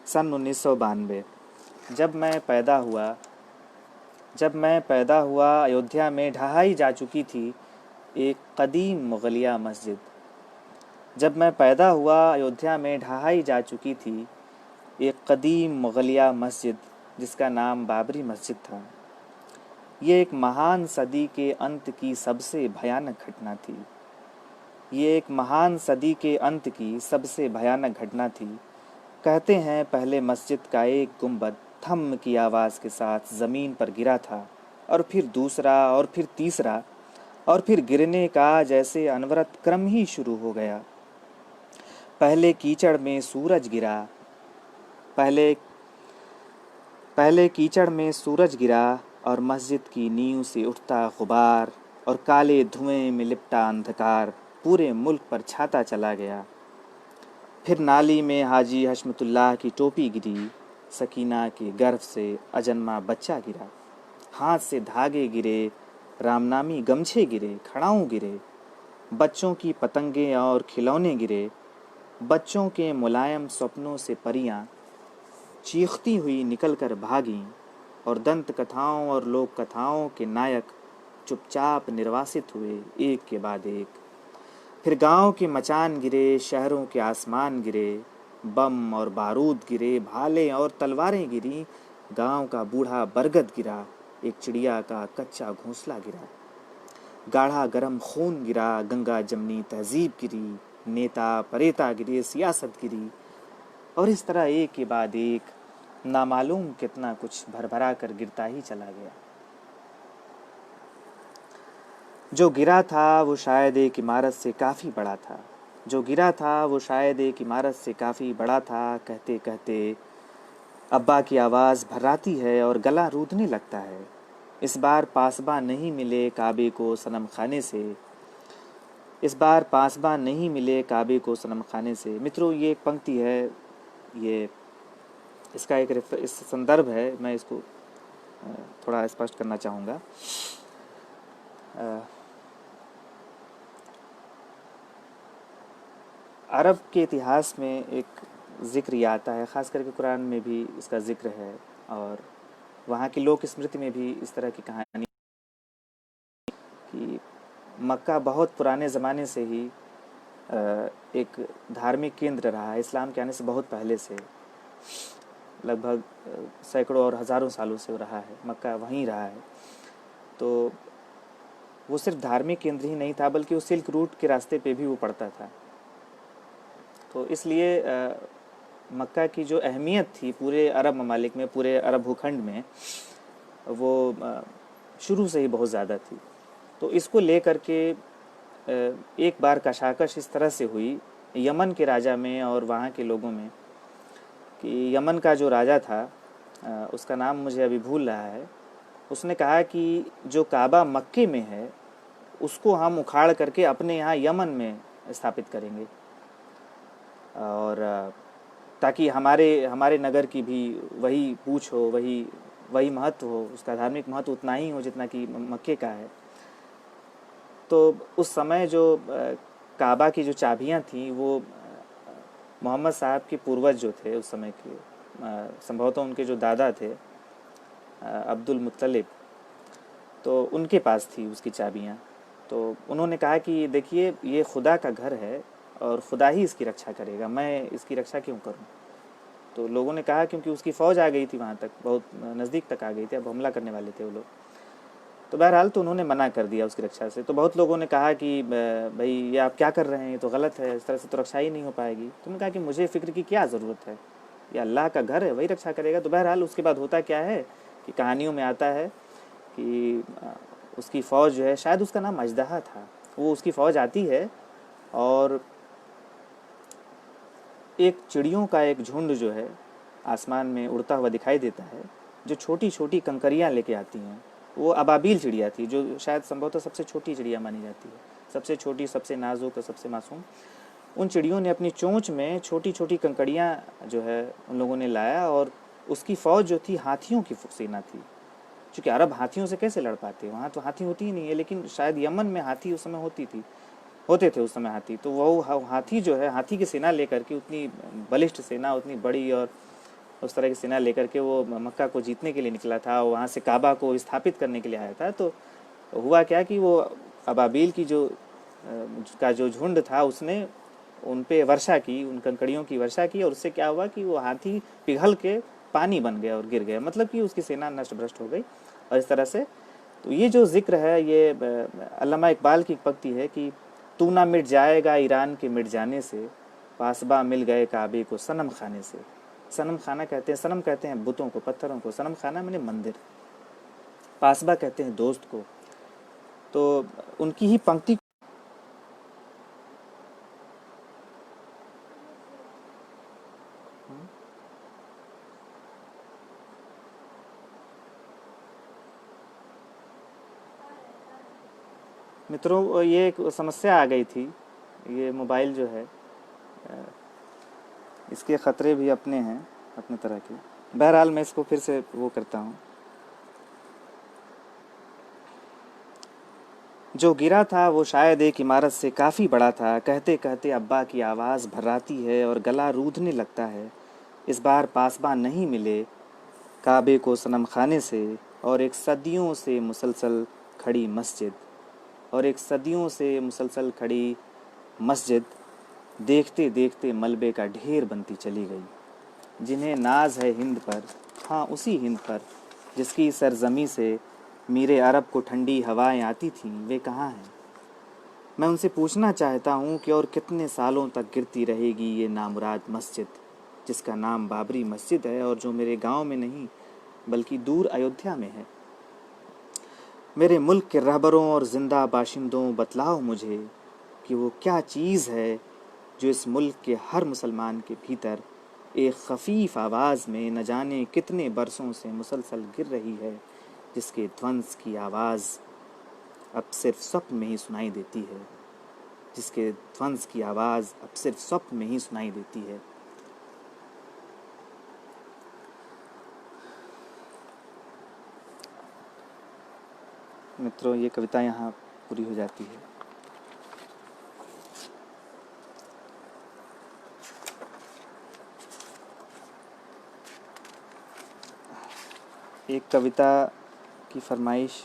Speaker 1: सन 1992। जब मैं पैदा हुआ अयोध्या में ढहाई जा चुकी थी एक कदीम मुगलिया मस्जिद। जब मैं पैदा हुआ अयोध्या में ढहाई जा चुकी थी एक कदीम मुगलिया मस्जिद, जिसका नाम बाबरी मस्जिद था। ये एक महान सदी के अंत की सबसे भयानक घटना थी। ये एक महान सदी के अंत की सबसे भयानक घटना थी। कहते हैं पहले मस्जिद का एक गुंबद थम की आवाज़ के साथ ज़मीन पर गिरा था, और फिर दूसरा, और फिर तीसरा, और फिर गिरने का जैसे अनवरत क्रम ही शुरू हो गया। पहले कीचड़ में सूरज गिरा, पहले कीचड़ में सूरज गिरा और मस्जिद की नींव से उठता गुबार और काले धुएं में लिपटा अंधकार पूरे मुल्क पर छाता चला गया। फिर नाली में हाजी हशमतुल्लाह की टोपी गिरी, सकीना के गर्भ से अजन्मा बच्चा गिरा, हाथ से धागे गिरे, रामनामी गमछे गिरे, खड़ाऊं गिरे, बच्चों की पतंगे और खिलौने गिरे, बच्चों के मुलायम सपनों से परियां चीखती हुई निकलकर भागीं और दंत कथाओं और लोक कथाओं के नायक चुपचाप निर्वासित हुए एक के बाद एक। फिर गांव के मचान गिरे, शहरों के आसमान गिरे, बम और बारूद गिरे, भाले और तलवारें गिरी, गांव का बूढ़ा बरगद गिरा, एक चिड़िया का कच्चा घोंसला गिरा, गाढ़ा गरम खून गिरा, गंगा जमनी तहजीब गिरी, नेता परेता गिरे, सियासत गिरी, और इस तरह एक के बाद एक नामालूम कितना कुछ भरभरा कर गिरता ही चला गया। जो गिरा था वो शायद एक इमारत से काफ़ी बड़ा था, जो गिरा था वो शायद एक इमारत से काफ़ी बड़ा था। कहते कहते अब्बा की आवाज़ भर्राती है और गला रूदने लगता है। इस बार पासबा नहीं मिले काबे को सनम खाने से, इस बार पासबा नहीं मिले काबे को सनम खाने से। मित्रों, ये एक पंक्ति है, ये इसका एक इस संदर्भ है, मैं इसको थोड़ा स्पष्ट करना चाहूँगा। अरब के इतिहास में एक ज़िक्र ये आता है, ख़ास करके कुरान में भी इसका ज़िक्र है, और वहाँ की लोक स्मृति में भी इस तरह की कहानी कि मक्का बहुत पुराने ज़माने से ही एक धार्मिक केंद्र रहा है। इस्लाम के आने से बहुत पहले से, लगभग सैकड़ों और हज़ारों सालों से रहा है, मक्का वहीं रहा है। तो वो सिर्फ धार्मिक केंद्र ही नहीं था, बल्कि वो सिल्क रूट के रास्ते पे भी वो पड़ता था। तो इसलिए मक्का की जो अहमियत थी पूरे अरब ममालिक में, पूरे अरब भूखंड में, वो शुरू से ही बहुत ज़्यादा थी। तो इसको लेकर के एक बार कशाकश इस तरह से हुई यमन के राजा में और वहाँ के लोगों में कि यमन का जो राजा था, उसका नाम मुझे अभी भूल रहा है, उसने कहा कि जो काबा मक्के में है उसको हम उखाड़ करके अपने यहाँ यमन में स्थापित करेंगे, और ताकि हमारे नगर की भी वही पूछ हो, वही महत्व हो, उसका धार्मिक महत्व उतना ही हो जितना कि मक्के का है। तो उस समय जो काबा की जो चाबियां थीं वो मोहम्मद साहब के पूर्वज जो थे उस समय के, संभवतः उनके जो दादा थे अब्दुल मुत्तलिब, तो उनके पास थी उसकी चाबियां। तो उन्होंने कहा कि देखिए, ये खुदा का घर है और खुदा ही इसकी रक्षा करेगा, मैं इसकी रक्षा क्यों करूं। तो लोगों ने कहा क्योंकि उसकी फ़ौज आ गई थी वहाँ तक, बहुत नज़दीक तक आ गई थी, अब हमला करने वाले थे वो लोग। तो बहरहाल तो उन्होंने मना कर दिया उसकी रक्षा से। तो बहुत लोगों ने कहा कि भाई ये आप क्या कर रहे हैं, ये तो गलत है, इस तरह से तो रक्षा ही नहीं हो पाएगी। तो उन्होंने कहा कि मुझे फ़िक्र की क्या ज़रूरत है, ये अल्लाह का घर है, वही रक्षा करेगा। तो बहरहाल उसके बाद होता क्या है कि कहानियों में आता है कि उसकी फ़ौज जो है, शायद उसका नाम अजदहा था, वो उसकी फ़ौज आती है और एक चिड़ियों का एक झुंड जो है आसमान में उड़ता हुआ दिखाई देता है, जो छोटी छोटी कंकरियाँ लेके आती हैं। वो अबाबील चिड़िया थी, जो शायद संभवतः सबसे छोटी चिड़िया मानी जाती है, सबसे छोटी, सबसे नाजुक और सबसे मासूम। उन चिड़ियों ने अपनी चोंच में छोटी छोटी कंकड़ियाँ जो है उन लोगों ने लाया, और उसकी फ़ौज जो थी हाथियों की सेना थी। चूँकि अरब हाथियों से कैसे लड़ पाते, वहाँ तो हाथी होती ही नहीं है, लेकिन शायद यमन में हाथी उस समय होते थे उस समय हाथी। तो वो हाथी जो है, हाथी की सेना लेकर के, उतनी बलिष्ठ सेना, उतनी बड़ी और उस तरह की सेना लेकर के वो मक्का को जीतने के लिए निकला था, वहाँ से काबा को स्थापित करने के लिए आया था। तो हुआ क्या कि वो अबाबील की जो झुंड था, उसने उन पे वर्षा की, उन कंकड़ियों की वर्षा की, और उससे क्या हुआ कि वो हाथी पिघल के पानी बन गया और गिर गया, मतलब कि उसकी सेना नष्ट भ्रष्ट हो गई। और इस तरह से तो ये जो जिक्र है, ये अल्लामा इकबाल की एक पंक्ति है कि तू ना मिट जाएगा ईरान के मिट जाने से, पासबा मिल गए काबे को सनम खाने से। सनम खाना कहते हैं, सनम कहते हैं बुतों को, पत्थरों को, सनम खाना मैंने मंदिर, पासबा कहते हैं दोस्त को। तो उनकी ही पंक्ति मित्रों, ये एक समस्या आ गई थी। ये मोबाइल जो है, इसके ख़तरे भी अपने हैं, अपने तरह के। बहरहाल मैं इसको फिर से वो करता हूँ। जो गिरा था वो शायद एक इमारत से काफ़ी बड़ा था। कहते कहते अब्बा की आवाज़ भर्राती है और गला रूधने लगता है। इस बार पासबान नहीं मिले काबे को सनम खाने से, और एक सदियों से मुसलसल खड़ी मस्जिद, और एक सदियों से मुसलसल खड़ी मस्जिद देखते देखते मलबे का ढेर बनती चली गई। जिन्हें नाज है हिंद पर, हाँ उसी हिंद पर जिसकी सरजमी से मीरे अरब को ठंडी हवाएं आती थीं, वे कहाँ हैं? मैं उनसे पूछना चाहता हूँ कि और कितने सालों तक गिरती रहेगी ये नामुराद मस्जिद, जिसका नाम बाबरी मस्जिद है और जो मेरे गांव में नहीं बल्कि दूर अयोध्या में है। मेरे मुल्क के रहबरों और ज़िंदा बाशिंदों, बतलाओ मुझे कि वो क्या चीज़ है जो इस मुल्क के हर मुसलमान के भीतर एक खफीफ आवाज़ में न जाने कितने बरसों से मुसलसल गिर रही है, जिसके ध्वंस की आवाज़ अब सिर्फ स्वप्न में ही सुनाई देती है, जिसके ध्वंस की आवाज़ अब सिर्फ स्वप्न में ही सुनाई देती है। मित्रों, ये कविता यहाँ पूरी हो जाती है। एक कविता की फरमाइश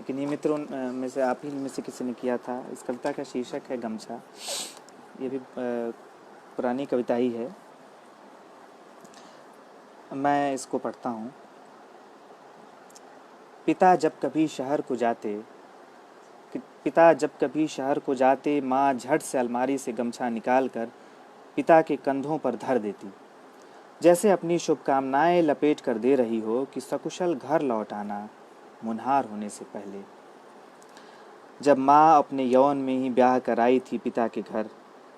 Speaker 1: किन्हीं मित्रों में से, आप ही में से किसी ने किया था। इस कविता का शीर्षक है गमछा। ये भी पुरानी कविता ही है। मैं इसको पढ़ता हूँ। पिता जब कभी शहर को जाते माँ झट से अलमारी से गमछा निकालकर पिता के कंधों पर धर देती, जैसे अपनी शुभकामनाएं लपेट कर दे रही हो कि सकुशल घर लौट आना मुनहार होने से पहले। जब माँ अपने यौवन में ही ब्याह कर आई थी पिता के घर,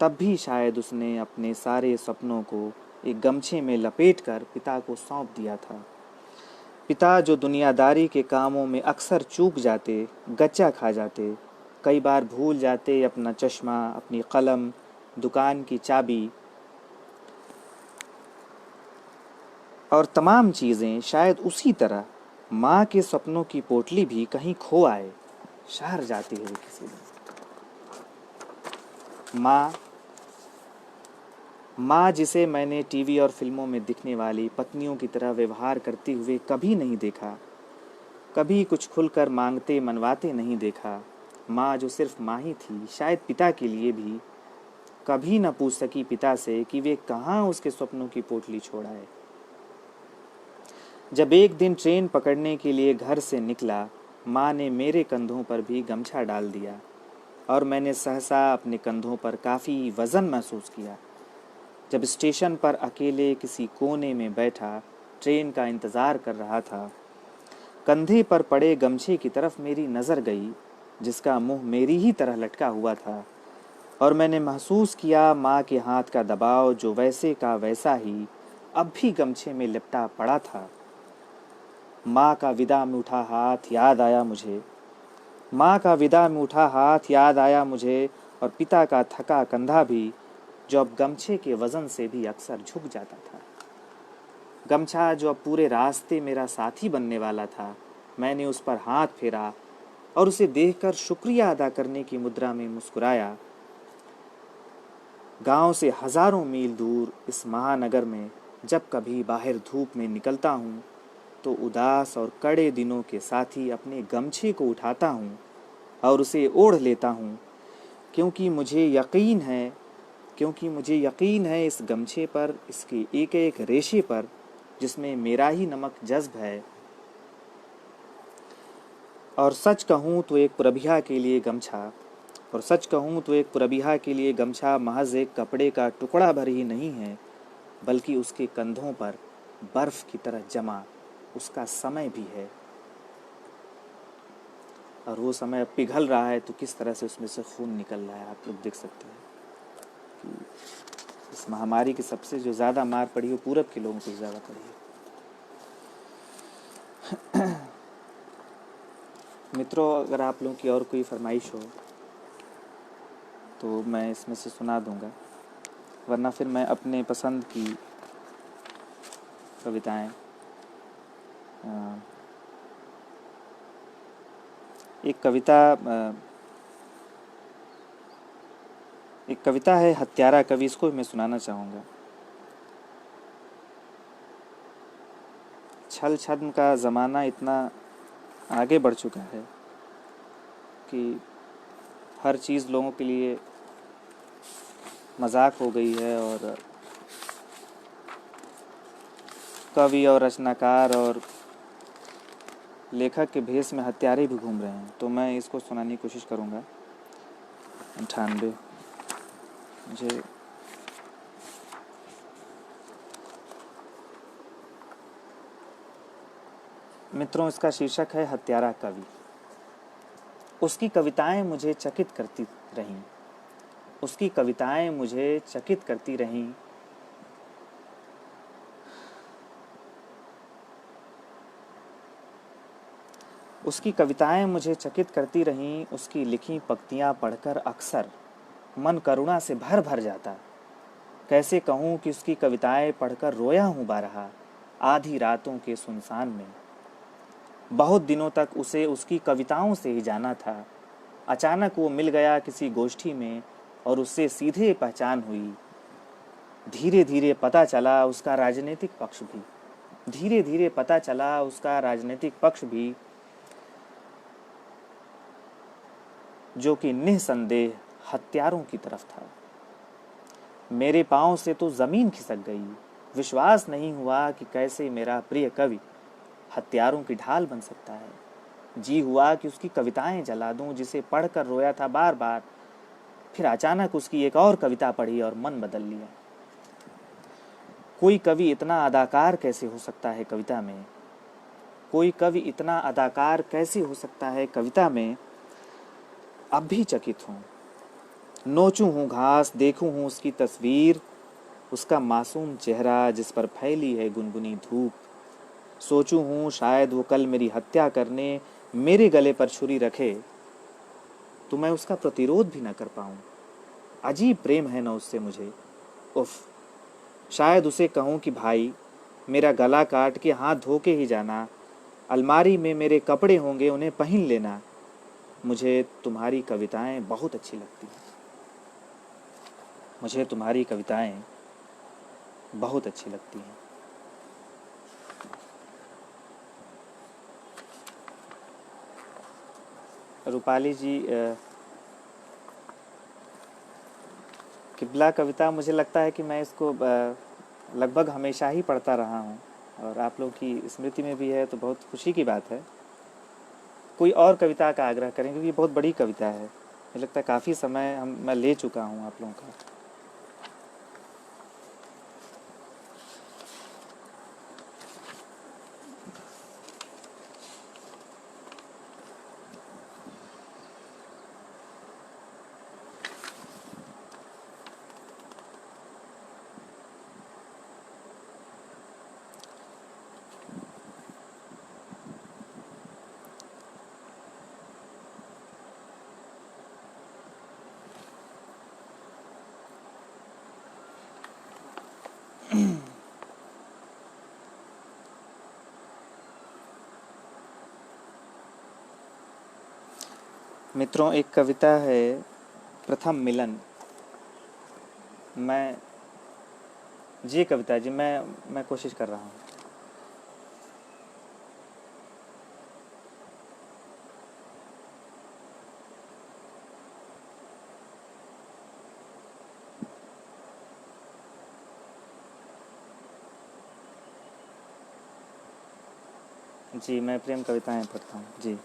Speaker 1: तब भी शायद उसने अपने सारे सपनों को एक गमछे में लपेट कर पिता को सौंप दिया था। पिता जो दुनियादारी के कामों में अक्सर चूक जाते, गच्चा खा जाते, कई बार भूल जाते अपना चश्मा, अपनी कलम, दुकान की चाबी और तमाम चीज़ें, शायद उसी तरह माँ के सपनों की पोटली भी कहीं खो आए शहर जाते हुए किसी दिन। माँ जिसे मैंने टीवी और फिल्मों में दिखने वाली पत्नियों की तरह व्यवहार करते हुए कभी नहीं देखा, कभी कुछ खुलकर मांगते मनवाते नहीं देखा। माँ जो सिर्फ माँ ही थी, शायद पिता के लिए भी कभी न पूछ सकी पिता से कि वे कहाँ उसके सपनों की पोटली छोड़ आए। जब एक दिन ट्रेन पकड़ने के लिए घर से निकला, माँ ने मेरे कंधों पर भी गमछा डाल दिया और मैंने सहसा अपने कंधों पर काफ़ी वज़न महसूस किया। जब स्टेशन पर अकेले किसी कोने में बैठा ट्रेन का इंतज़ार कर रहा था, कंधे पर पड़े गमछे की तरफ मेरी नज़र गई, जिसका मुंह मेरी ही तरह लटका हुआ था, और मैंने महसूस किया माँ के हाथ का दबाव, जो वैसे का वैसा ही अब भी गमछे में लिपटा पड़ा था। माँ का विदा में उठा हाथ याद आया मुझे, माँ का विदा में उठा हाथ याद आया मुझे, और पिता का थका कंधा भी, जो अब गमछे के वज़न से भी अक्सर झुक जाता था। गमछा जो अब पूरे रास्ते मेरा साथी बनने वाला था। मैंने उस पर हाथ फेरा और उसे देखकर शुक्रिया अदा करने की मुद्रा में मुस्कुराया। गांव से हजारों मील दूर इस महानगर में जब कभी बाहर धूप में निकलता हूँ, तो उदास और कड़े दिनों के साथी अपने गमछे को उठाता हूँ और उसे ओढ़ लेता हूँ, क्योंकि मुझे यकीन है इस गमछे पर, इसके एक एक रेशे पर, जिसमें मेरा ही नमक जज्ब है। और सच कहूँ तो एक पुरबिया के लिए गमछा महज एक कपड़े का टुकड़ा भर ही नहीं है, बल्कि उसके कंधों पर बर्फ की तरह जमा उसका समय भी है। और वो समय अब पिघल रहा है, तो किस तरह से उसमें से खून निकल रहा है, आप लोग देख सकते हैं कि इस महामारी की सबसे जो ज़्यादा मार पड़ी वो पूरब के लोगों को ज़्यादा पड़ी है। मित्रों, अगर आप लोगों की और कोई फरमाइश हो तो मैं इसमें से सुना दूंगा, वरना फिर मैं अपने पसंद की कविताएं एक कविता है हत्यारा कवि, इसको मैं सुनाना चाहूँगा। छल छद्म का ज़माना इतना आगे बढ़ चुका है कि हर चीज़ लोगों के लिए मजाक हो गई है, और कवि और रचनाकार और लेखक के भेष में हत्यारे भी घूम रहे हैं। तो मैं इसको सुनाने की कोशिश करूँगा। 98 मुझे मित्रों, इसका शीर्षक है हत्यारा कवि। उसकी कविताएं मुझे चकित करती रहीं, उसकी कविताएं मुझे चकित करती रहीं। उसकी कविताएं मुझे चकित करती रहीं, उसकी लिखी पंक्तियां पढ़कर अक्सर मन करुणा से भर भर जाता। कैसे कहूँ कि उसकी कविताएं पढ़कर रोया हूँ बारहा, आधी रातों के सुनसान में। बहुत दिनों तक उसे उसकी कविताओं से ही जाना था। अचानक वो मिल गया किसी गोष्ठी में और उससे सीधे पहचान हुई। धीरे धीरे पता चला उसका राजनीतिक पक्ष भी, धीरे धीरे पता चला उसका राजनीतिक पक्ष भी, जो कि निस्संदेह हत्यारों की तरफ था। मेरे पांव से तो जमीन खिसक गई। विश्वास नहीं हुआ कि कैसे मेरा प्रिय कवि हत्यारों की ढाल बन सकता है। जी हुआ कि उसकी कविताएं जला दूं, जिसे पढ़कर रोया था बार बार। फिर अचानक उसकी एक और कविता पढ़ी और मन बदल लिया। कोई कवि इतना अदाकार कैसे हो सकता है कविता में, कोई कवि इतना अदाकार कैसे हो सकता है कविता में। अब भी चकित हूँ, नोचूं हूँ घास, देखूं हूँ उसकी तस्वीर, उसका मासूम चेहरा जिस पर फैली है गुनगुनी धूप। सोचूं हूँ शायद वो कल मेरी हत्या करने मेरे गले पर छुरी रखे तो मैं उसका प्रतिरोध भी न कर पाऊँ। अजीब प्रेम है न उससे मुझे। उफ, शायद उसे कहूँ कि भाई मेरा गला काट के हाथ धो के ही जाना, अलमारी में मेरे कपड़े होंगे उन्हें पहन लेना। मुझे तुम्हारी कविताएं बहुत अच्छी लगती हैं, मुझे तुम्हारी कविताएं बहुत अच्छी लगती हैं। रूपाली जी, किबला कविता, मुझे लगता है कि मैं इसको लगभग हमेशा ही पढ़ता रहा हूँ और आप लोग की स्मृति में भी है, तो बहुत खुशी की बात है। कोई और कविता का आग्रह करें, क्योंकि ये बहुत बड़ी कविता है। मुझे लगता है काफ़ी समय मैं ले चुका हूँ आप लोगों का। मित्रों, एक कविता है प्रथम मिलन। मैं जी कविता जी, मैं कोशिश कर रहा हूँ। जी, मैं प्रेम कविताएं पढ़ता हूँ जी।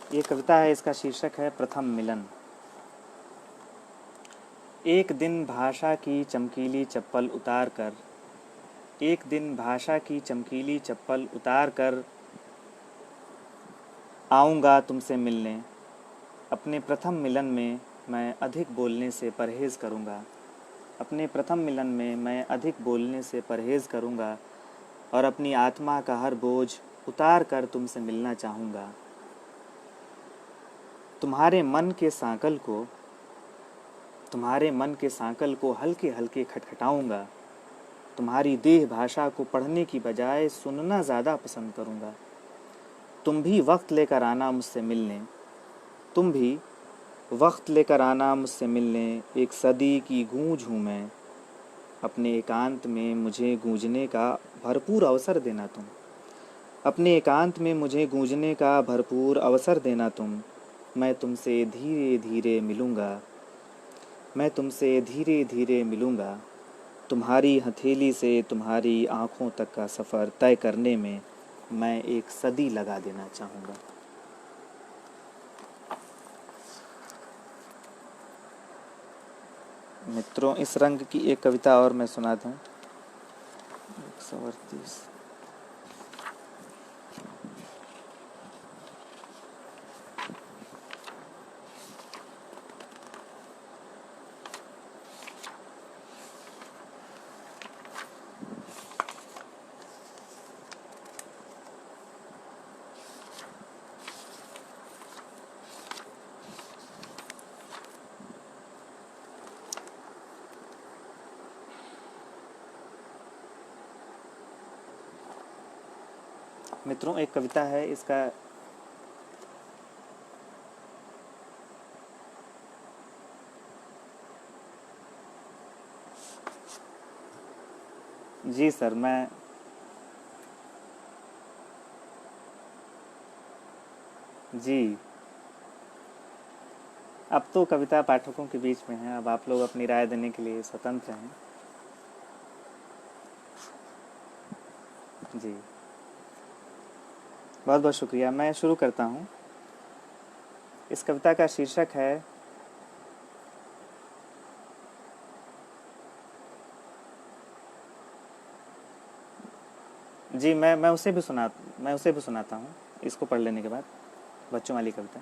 Speaker 1: ये कविता है, इसका शीर्षक है प्रथम मिलन। एक दिन भाषा की चमकीली चप्पल उतार कर, एक दिन भाषा की चमकीली चप्पल उतार कर आऊँगा तुमसे मिलने, अपने प्रथम मिलन में मैं अधिक बोलने से परहेज़ करूँगा। अपने प्रथम मिलन में मैं अधिक बोलने से परहेज़ करूँगा और अपनी आत्मा का हर बोझ उतार कर तुमसे मिलना चाहूँगा। तुम्हारे मन के सांकल को हल्के हल्के खटखटाऊँगा। तुम्हारी देह भाषा को पढ़ने की बजाय सुनना ज़्यादा पसंद करूँगा। तुम भी वक्त लेकर आना मुझसे मिलने, तुम भी वक्त लेकर आना मुझसे मिलने। एक सदी की गूंज हूँ मैं, अपने एकांत में मुझे गूंजने का भरपूर अवसर देना तुम। अपने एकांत में मुझे गूंजने का भरपूर अवसर देना तुम। मैं तुमसे धीरे धीरे मिलूँगा, मैं तुमसे धीरे धीरे मिलूँगा। तुम्हारी हथेली से तुम्हारी आँखों तक का सफ़र तय करने में मैं एक सदी लगा देना चाहूँगा। मित्रों, इस रंग की एक कविता और मैं सुना दूँ। 138। मित्रों, एक कविता है, इसका जी सर, मैं जी अब तो कविता पाठकों के बीच में है, अब आप लोग अपनी राय देने के लिए स्वतंत्र हैं। जी, बहुत बहुत शुक्रिया। मैं शुरू करता हूँ। इस कविता का शीर्षक है जी मैं उसे भी सुनाता हूँ इसको पढ़ लेने के बाद। बच्चों वाली कविता।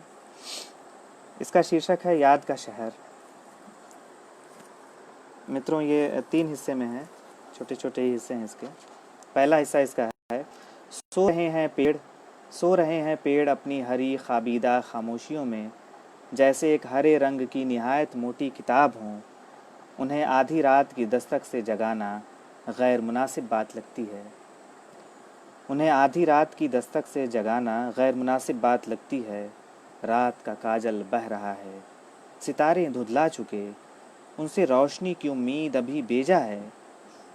Speaker 1: इसका शीर्षक है याद का शहर। मित्रों, ये 3 हिस्से में है, छोटे छोटे ही हिस्से हैं इसके। पहला हिस्सा इसका है, सो रहे हैं पेड़ अपनी हरी खाबीदा खामोशियों में, जैसे एक हरे रंग की निहायत मोटी किताब हों। उन्हें आधी रात की दस्तक से जगाना गैर मुनासिब बात लगती है। उन्हें आधी रात की दस्तक से जगाना गैर मुनासिब बात लगती है। रात का काजल बह रहा है, सितारे धुंधला चुके, उनसे रोशनी की उम्मीद अभी बेजा है।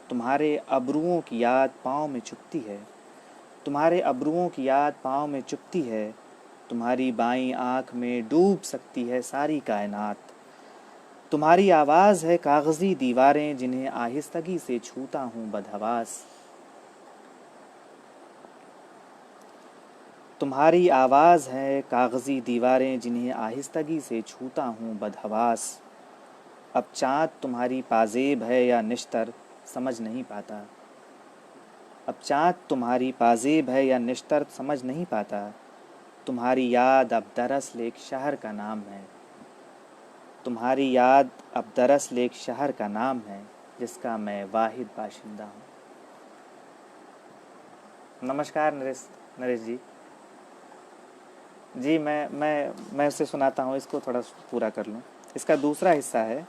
Speaker 1: तुम्हारे अब्रुओं की याद पाँव में चुभती है, तुम्हारे अब्रुओं की याद पाँव में चुभती है। तुम्हारी बाईं आँख में डूब सकती है सारी कायनात। तुम्हारी आवाज़ है कागज़ी दीवारें जिन्हें आहिस्तगी से छूता हूँ बदहवास। तुम्हारी आवाज़ है कागज़ी दीवारें जिन्हें आहिस्तगी से छूता हूँ बदहवास। अब चाँद तुम्हारी पाजेब है या निश्तर समझ नहीं पाता। अब चाँद तुम्हारी पाजेब है या निश्तर समझ नहीं पाता। तुम्हारी याद अब दरअसल एक शहर का नाम है। तुम्हारी याद अब दरअसल एक शहर का नाम है जिसका मैं वाहिद बाशिंदा हूँ। नमस्कार नरेश जी। जी मैं उसे सुनाता हूँ, इसको थोड़ा पूरा कर लूँ। इसका दूसरा हिस्सा है,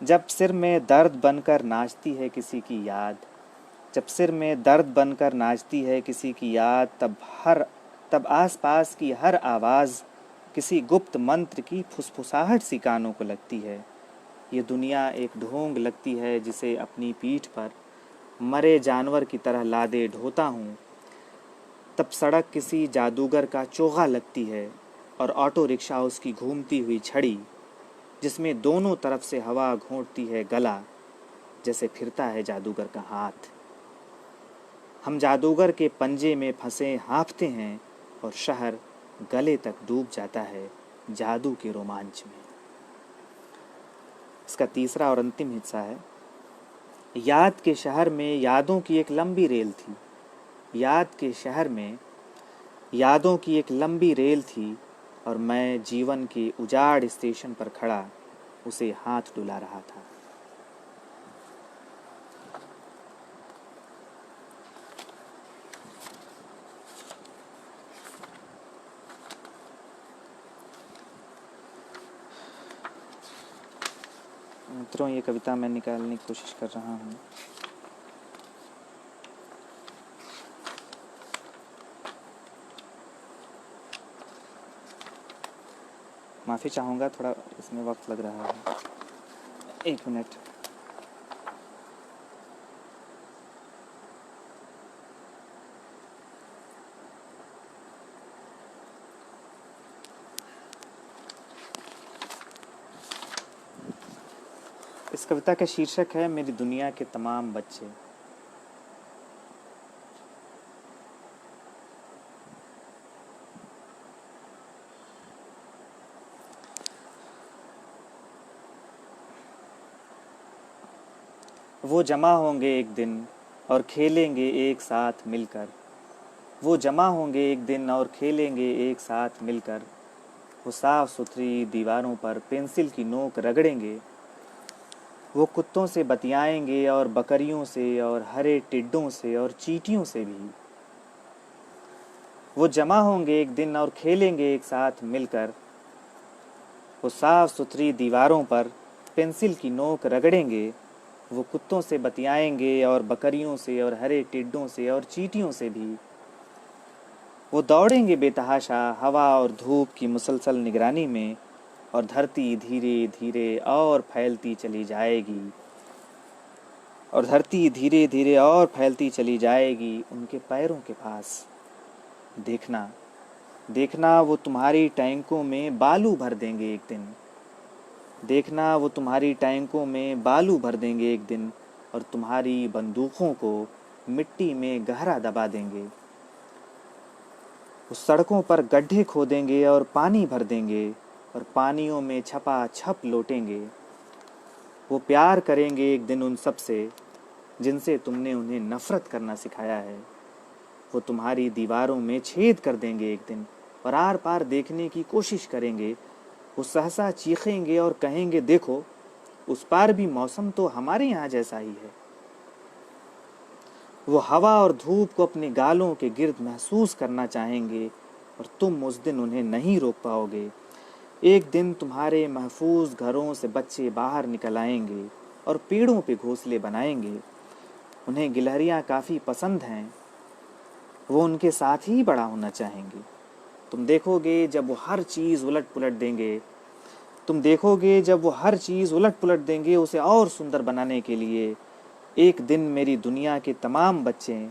Speaker 1: जब सिर में दर्द बनकर नाचती है किसी की याद, जब सिर में दर्द बनकर नाचती है किसी की याद, तब आसपास की हर आवाज़ किसी गुप्त मंत्र की फुसफुसाहट सी कानों को लगती है। ये दुनिया एक ढोंग लगती है जिसे अपनी पीठ पर मरे जानवर की तरह लादे ढोता हूँ। तब सड़क किसी जादूगर का चोगा लगती है और ऑटो रिक्शा उसकी घूमती हुई छड़ी, जिसमें दोनों तरफ से हवा घोंटती है गला, जैसे फिरता है जादूगर का हाथ। हम जादूगर के पंजे में फंसे हाँफते हैं और शहर गले तक डूब जाता है जादू के रोमांच में। इसका तीसरा और अंतिम हिस्सा है, याद के शहर में यादों की एक लंबी रेल थी। याद के शहर में यादों की एक लंबी रेल थी और मैं जीवन के उजाड़ स्टेशन पर खड़ा उसे हाथ डुला रहा था। मित्रों, ये कविता मैं निकालने की कोशिश कर रहा हूँ। माफ़ी चाहूँगा, थोड़ा इसमें वक्त लग रहा है। एक मिनट। इस कविता का शीर्षक है मेरी दुनिया के तमाम बच्चे। वो जमा होंगे एक दिन और खेलेंगे एक साथ मिलकर। वो जमा होंगे एक दिन और खेलेंगे एक साथ मिलकर। वो साफ सुथरी दीवारों पर पेंसिल की नोक रगड़ेंगे। वो कुत्तों से बतियाएंगे और बकरियों से और हरे टिड्डों से और चींटियों से भी। वो जमा होंगे एक दिन और खेलेंगे एक साथ मिलकर। वो साफ सुथरी दीवारों पर पेंसिल की नोक रगड़ेंगे। वो कुत्तों से बतियाएंगे और बकरियों से और हरे टिड्डों से और चींटियों से भी। वो दौड़ेंगे बेतहाशा हवा और धूप की मुसलसल निगरानी में, और धरती धीरे धीरे और फैलती चली जाएगी। और धरती धीरे धीरे और फैलती चली जाएगी उनके पैरों के पास। देखना, देखना वो तुम्हारी टैंकों में बालू भर देंगे एक दिन। देखना वो तुम्हारी टैंकों में बालू भर देंगे एक दिन, और तुम्हारी बंदूकों को मिट्टी में गहरा दबा देंगे। वो सड़कों पर गड्ढे खोदेंगे और पानी भर देंगे, और पानियों में छपा छप लौटेंगे। वो प्यार करेंगे एक दिन उन सब से जिनसे तुमने उन्हें नफरत करना सिखाया है। वो तुम्हारी दीवारों में छेद कर देंगे एक दिन और आर पार देखने की कोशिश करेंगे। वो सहसा चीखेंगे और कहेंगे, देखो उस पार भी मौसम तो हमारे यहाँ जैसा ही है। वो हवा और धूप को अपने गालों के गिर्द महसूस करना चाहेंगे, और तुम उस दिन उन्हें नहीं रोक पाओगे। एक दिन तुम्हारे महफूज घरों से बच्चे बाहर निकल आएंगे और पेड़ों पे घोंसले बनाएंगे। उन्हें गिलहरियाँ काफ़ी पसंद हैं। वो उनके साथ ही बड़ा होना चाहेंगे। तुम देखोगे जब वो हर चीज़ उलट पुलट देंगे। तुम देखोगे जब वो हर चीज़ उलट पुलट देंगे उसे और सुंदर बनाने के लिए। एक दिन मेरी दुनिया के तमाम बच्चे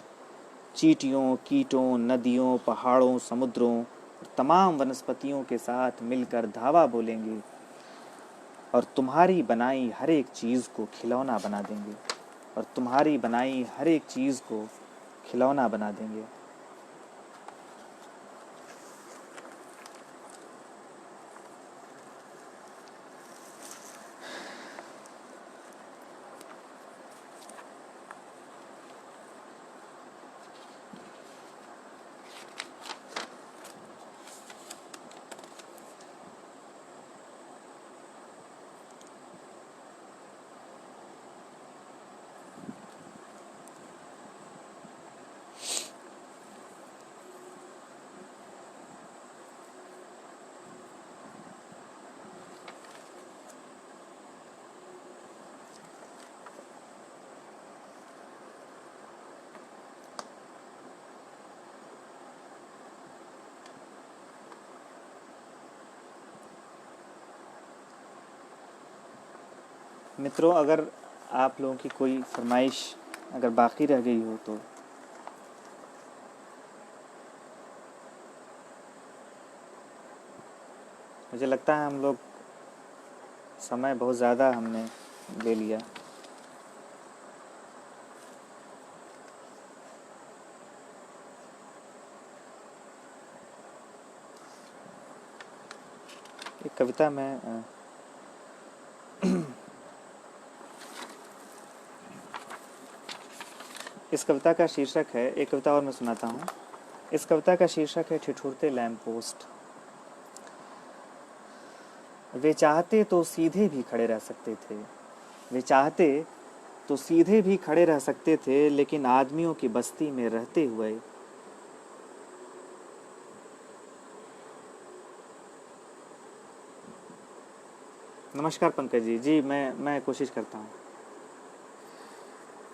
Speaker 1: चींटियों, कीटों, नदियों, पहाड़ों, समुद्रों और तमाम वनस्पतियों के साथ मिलकर धावा बोलेंगे, और तुम्हारी बनाई हर एक चीज़ को खिलौना बना देंगे। और तुम्हारी बनाई हर एक चीज़ को खिलौना बना देंगे। मित्रों, अगर आप लोगों की कोई फरमाइश अगर बाकी रह गई हो तो मुझे लगता है हम लोग समय बहुत ज़्यादा हमने ले लिया। एक कविता में इस कविता का शीर्षक है, एक कविता और मैं सुनाता हूँ। इस कविता का शीर्षक है ठिठुरते लैंप पोस्ट। वे चाहते तो सीधे भी खड़े रह सकते थे, वे चाहते तो सीधे भी खड़े रह सकते थे, लेकिन आदमियों की बस्ती में रहते हुए नमस्कार पंकज जी। जी मैं कोशिश करता हूँ।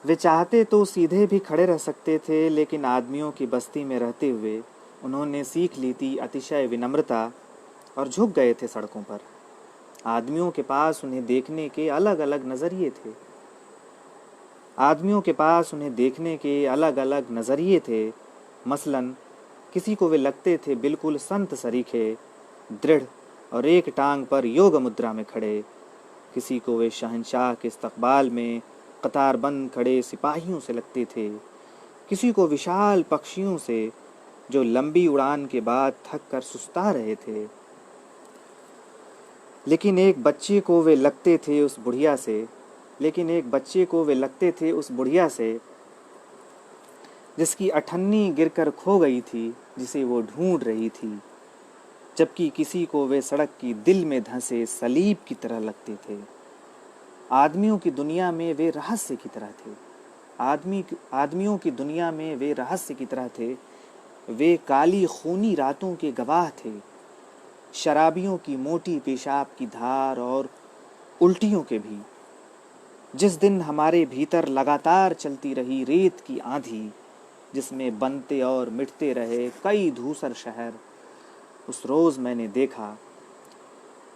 Speaker 1: वे चाहते तो सीधे भी खड़े रह सकते थे, लेकिन आदमियों की बस्ती में रहते हुए उन्होंने सीख ली थी अतिशय विनम्रता और झुक गए थे सड़कों पर। आदमियों के पास उन्हें देखने के अलग अलग नज़रिए थे, आदमियों के पास उन्हें देखने के अलग अलग नज़रिए थे। मसलन किसी को वे लगते थे बिल्कुल संत सरीखे, दृढ़ और एक टांग पर योग मुद्रा में खड़े। किसी को वे शहंशाह के इस्तकबाल में कतारबंद खड़े सिपाहियों से लगते थे, किसी को विशाल पक्षियों से जो लंबी उड़ान के बाद थक कर सुस्ता रहे थे। लेकिन एक बच्चे को वे लगते थे उस बुढ़िया से, जिसकी अठन्नी गिरकर खो गई थी, जिसे वो ढूंढ रही थी। जबकि किसी को वे सड़क की दिल में धंसे सलीब की तरह लगते थे। आदमियों की दुनिया में वे रहस्य की तरह थे, आदमियों की दुनिया में वे रहस्य की तरह थे। वे काली खूनी रातों के गवाह थे, शराबियों की मोटी पेशाब की धार और उल्टियों के भी। जिस दिन हमारे भीतर लगातार चलती रही रेत की आंधी, जिसमें बनते और मिटते रहे कई धूसर शहर, उस रोज मैंने देखा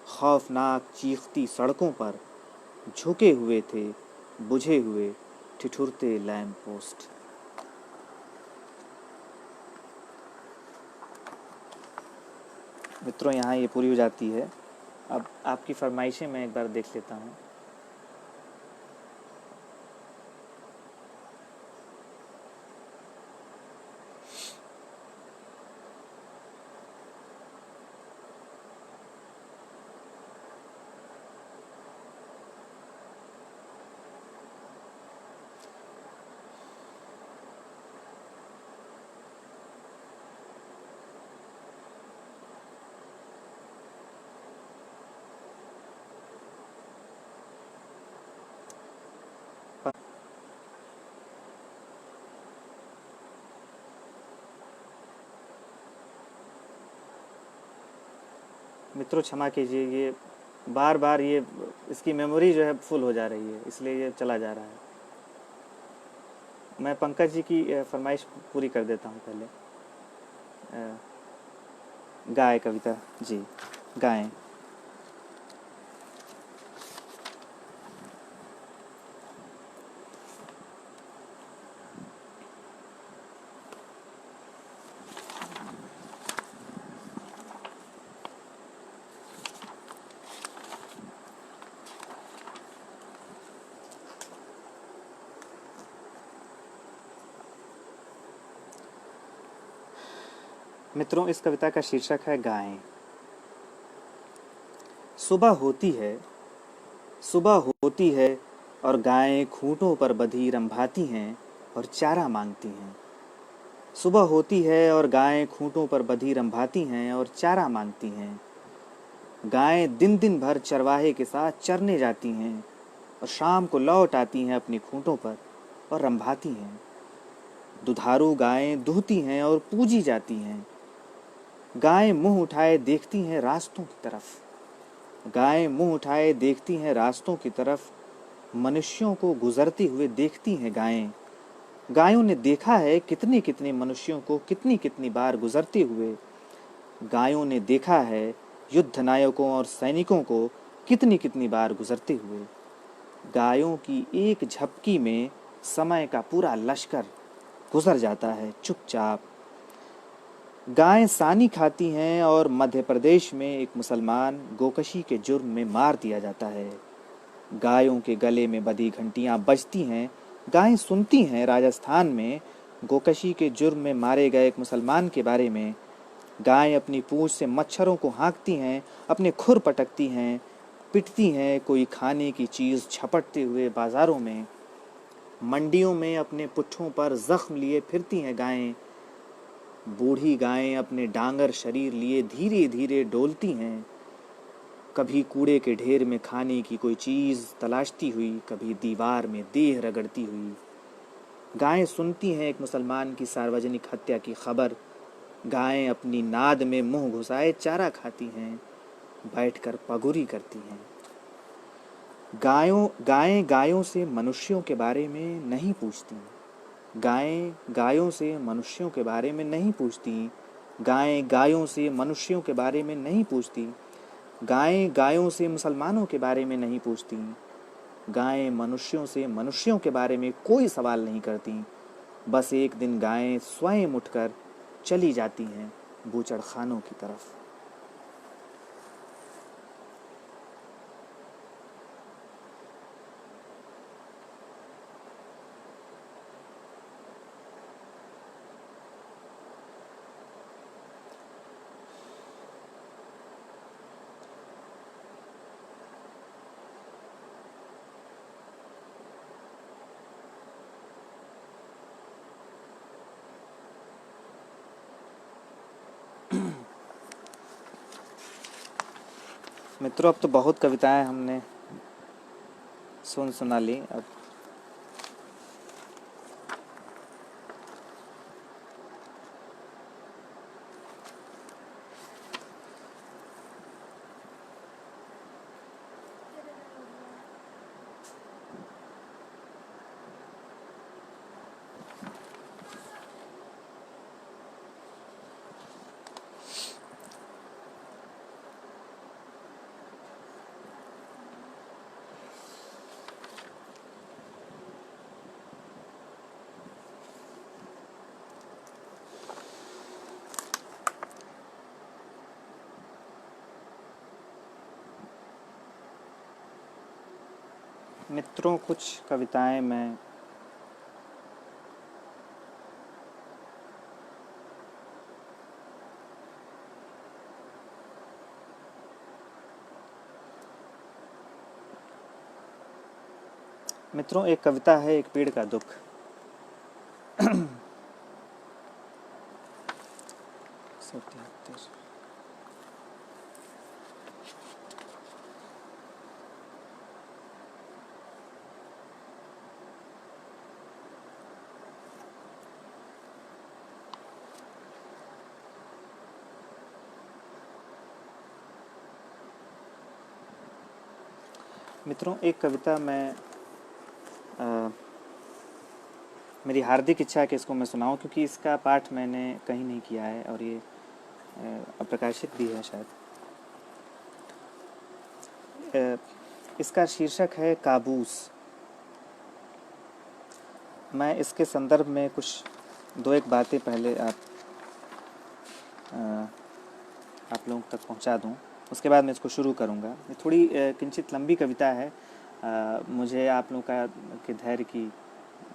Speaker 1: खौफनाक चीखती सड़कों पर झुके हुए थे बुझे हुए ठिठुरते लैंप पोस्ट। मित्रों, यहाँ ये पूरी हो जाती है। अब आपकी फरमाइशें मैं एक बार देख लेता हूँ। मित्रों क्षमा कीजिए, ये बार बार ये इसकी मेमोरी जो है फुल हो जा रही है, इसलिए ये चला जा रहा है। मैं पंकज जी की फरमाइश पूरी कर देता हूँ पहले। गाय कविता जी, गाएं। मित्रों, इस कविता का शीर्षक है गायें। सुबह होती है और गायें खूंटों पर बंधी रंभाती हैं और चारा मांगती हैं। सुबह होती है और गायें खूंटों पर बंधी रंभाती हैं और चारा मांगती हैं। गायें दिन दिन भर चरवाहे के साथ चरने जाती हैं और शाम को लौट आती हैं अपनी खूंटों पर और रंभाती हैं। दुधारू गायें दूहती हैं और पूजी जाती हैं। गायें मुंह उठाए देखती हैं रास्तों की तरफ, गायें मुंह उठाए देखती हैं रास्तों की तरफ। मनुष्यों को गुजरते हुए देखती हैं गायें। गायों ने देखा है कितने कितने मनुष्यों को कितनी कितनी बार गुजरते हुए। गायों ने देखा है युद्ध नायकों और सैनिकों को कितनी कितनी बार गुजरते हुए। गायों की एक झपकी में समय का पूरा लश्कर गुजर जाता है चुपचाप। गायें सानी खाती हैं और मध्य प्रदेश में एक मुसलमान गोकशी के जुर्म में मार दिया जाता है। गायों के गले में बंधी घंटियां बजती हैं। गायें सुनती हैं राजस्थान में गोकशी के जुर्म में मारे गए एक मुसलमान के बारे में। गायें अपनी पूंछ से मच्छरों को हाँकती हैं, अपने खुर पटकती हैं, पिटती हैं कोई खाने की चीज़ झपटते हुए बाजारों में। मंडियों में अपने पुट्ठों पर जख्म लिए फिरती हैं गायें। बूढ़ी गायें अपने डांगर शरीर लिए धीरे धीरे डोलती हैं, कभी कूड़े के ढेर में खाने की कोई चीज़ तलाशती हुई, कभी दीवार में देह रगड़ती हुई। गायें सुनती हैं एक मुसलमान की सार्वजनिक हत्या की खबर। गायें अपनी नाद में मुंह घुसाए चारा खाती हैं, बैठकर पगुरी करती हैं। गायें गायों से मनुष्यों के बारे में नहीं पूछती। गायें गायों से मनुष्यों के बारे में नहीं पूछती। गायें गायों से मनुष्यों के बारे में नहीं पूछती। गायें गायों से मुसलमानों के बारे में नहीं पूछती। गायें मनुष्यों से मनुष्यों के बारे में कोई सवाल नहीं करती। बस एक दिन गायें स्वयं उठकर चली जाती हैं बूचड़ खानों की तरफ। मित्रों, अब तो बहुत कविताएं हमने सुना ली। अब मित्रों, कुछ कविताएं मैं मित्रों, एक कविता है एक पेड़ का दुख। मित्रों, एक कविता मैं मेरी हार्दिक इच्छा है कि इसको मैं सुनाऊं, क्योंकि इसका पाठ मैंने कहीं नहीं किया है और ये अप्रकाशित भी है शायद। इसका शीर्षक है काबूस। मैं इसके संदर्भ में कुछ दो एक बातें पहले आप लोगों तक पहुंचा दूं, उसके बाद मैं इसको शुरू करूंगा। ये थोड़ी किंचित लंबी कविता है। मुझे आप लोगों का के धैर्य की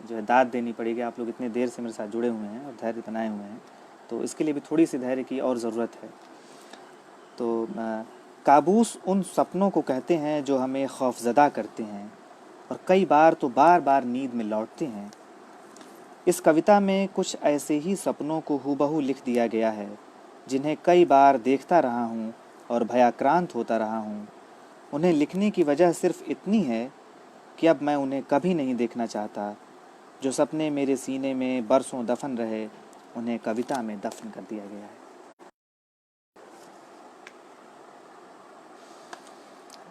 Speaker 1: जो है दाद देनी पड़ेगी। आप लोग इतने देर से मेरे साथ जुड़े हुए हैं और धैर्य बनाए हुए हैं, तो इसके लिए भी थोड़ी सी धैर्य की और ज़रूरत है। तो काबूस उन सपनों को कहते हैं जो हमें खौफज़दा करते हैं और कई बार तो बार बार नींद में लौटते हैं। इस कविता में कुछ ऐसे ही सपनों को हूबहू लिख दिया गया है जिन्हें कई बार देखता रहा हूँ और भयाक्रांत होता रहा हूँ। उन्हें लिखने की वजह सिर्फ इतनी है कि अब मैं उन्हें कभी नहीं देखना चाहता। जो सपने मेरे सीने में बरसों दफन रहे, उन्हें कविता में दफन कर दिया गया है।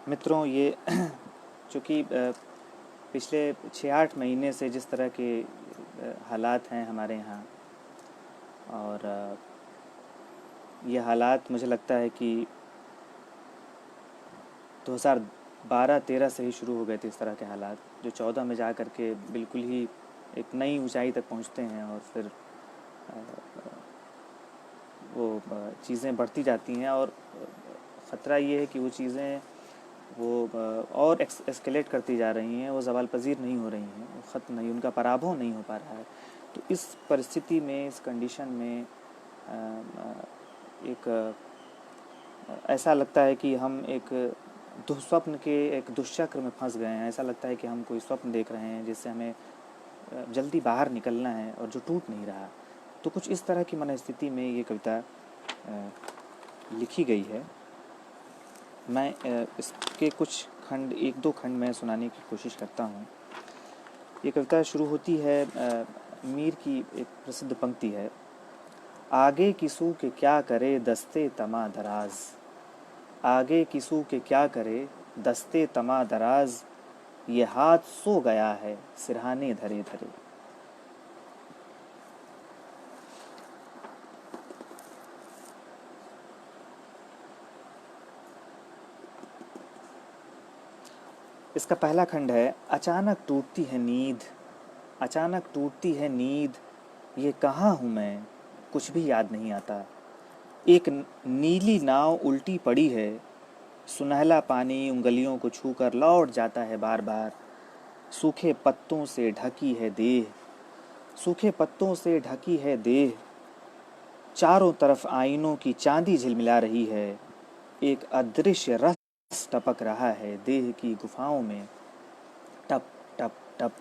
Speaker 1: मित्रों, ये चूँकि पिछले 6-8 महीने से जिस तरह के हालात हैं हमारे यहाँ, और ये हालात मुझे लगता है कि 2012-13 से ही शुरू हो गए थे। इस तरह के हालात जो 14 में जा कर के बिल्कुल ही एक नई ऊंचाई तक पहुंचते हैं और फिर वो चीज़ें बढ़ती जाती हैं और ख़तरा ये है कि वो चीज़ें वो और एस्केलेट करती जा रही हैं, वो ज़वाल पज़ीर नहीं हो रही हैं, वो ख़त्म नहीं, उनका पराभव नहीं हो पा रहा है। तो इस परिस्थिति में, इस कंडीशन में एक ऐसा लगता है कि हम एक दुःस्वप्न के एक दुष्चक्र में फंस गए हैं। ऐसा लगता है कि हम कोई स्वप्न देख रहे हैं जिससे हमें जल्दी बाहर निकलना है और जो टूट नहीं रहा। तो कुछ इस तरह की मनस्थिति में ये कविता लिखी गई है। मैं इसके कुछ खंड, एक दो खंड मैं सुनाने की कोशिश करता हूँ। ये कविता शुरू होती है, मीर की एक प्रसिद्ध पंक्ति है, आगे किसू के क्या करे दस्ते तमा दराज। आगे किसू के क्या करे दस्ते तमा दराज, ये हाथ सो गया है सिरहाने धरे धरे। इसका पहला खंड है, अचानक टूटती है नींद, अचानक टूटती है नींद, ये कहाँ हूँ मैं, कुछ भी याद नहीं आता। एक नीली नाव उल्टी पड़ी है, सुनहला पानी उंगलियों को छूकर लौट जाता है बार बार। सूखे पत्तों से ढकी है देह, सूखे पत्तों से ढकी है देह, चारों तरफ आईनों की चांदी झिलमिला रही है। एक अदृश्य रस टपक रहा है देह की गुफाओं में, टप टप टप।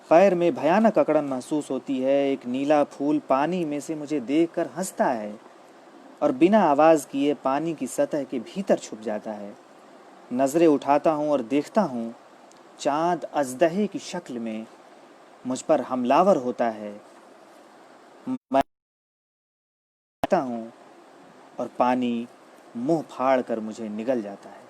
Speaker 1: पैर में भयानक अकड़न महसूस होती है। एक नीला फूल पानी में से मुझे देखकर हंसता है और बिना आवाज किए पानी की सतह के भीतर छुप जाता है। नजरें उठाता हूँ और देखता हूँ, चांद अजदहे की शक्ल में मुझ पर हमलावर होता है। मैं आता हूँ और पानी मुंह फाड़ कर मुझे निगल जाता है।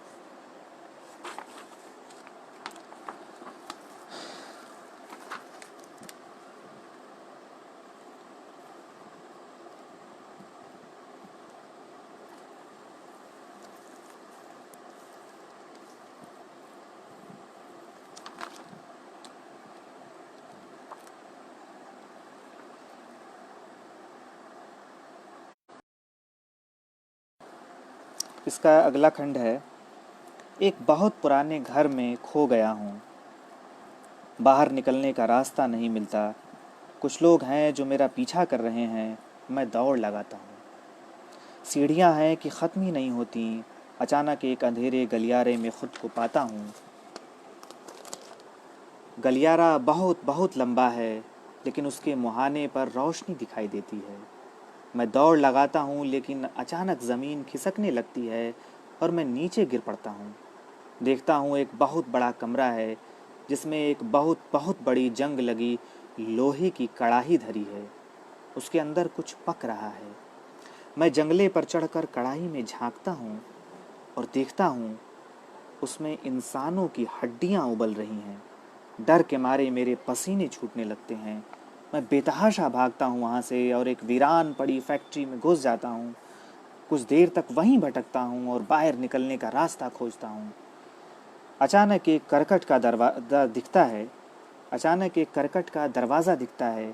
Speaker 1: इसका अगला खंड है, एक बहुत पुराने घर में खो गया हूँ, बाहर निकलने का रास्ता नहीं मिलता। कुछ लोग हैं जो मेरा पीछा कर रहे हैं, मैं दौड़ लगाता हूँ। सीढ़ियाँ हैं कि ख़त्म ही नहीं होती। अचानक एक अंधेरे गलियारे में खुद को पाता हूँ। गलियारा बहुत बहुत लंबा है, लेकिन उसके मुहाने पर रोशनी दिखाई देती है। मैं दौड़ लगाता हूँ, लेकिन अचानक ज़मीन खिसकने लगती है और मैं नीचे गिर पड़ता हूँ। देखता हूँ एक बहुत बड़ा कमरा है, जिसमें एक बहुत बहुत बड़ी जंग लगी लोहे की कड़ाही धरी है। उसके अंदर कुछ पक रहा है। मैं जंगले पर चढ़कर कड़ाही में झांकता हूँ और देखता हूँ उसमें इंसानों की हड्डियाँ उबल रही हैं। डर के मारे मेरे पसीने छूटने लगते हैं। मैं बेतहाशा भागता हूँ वहाँ से और एक वीरान पड़ी फैक्ट्री में घुस जाता हूँ। कुछ देर तक वहीं भटकता हूँ और बाहर निकलने का रास्ता खोजता हूँ। अचानक एक करकट का दरवाज़ा दिखता है। अचानक एक करकट का दरवाज़ा दिखता है,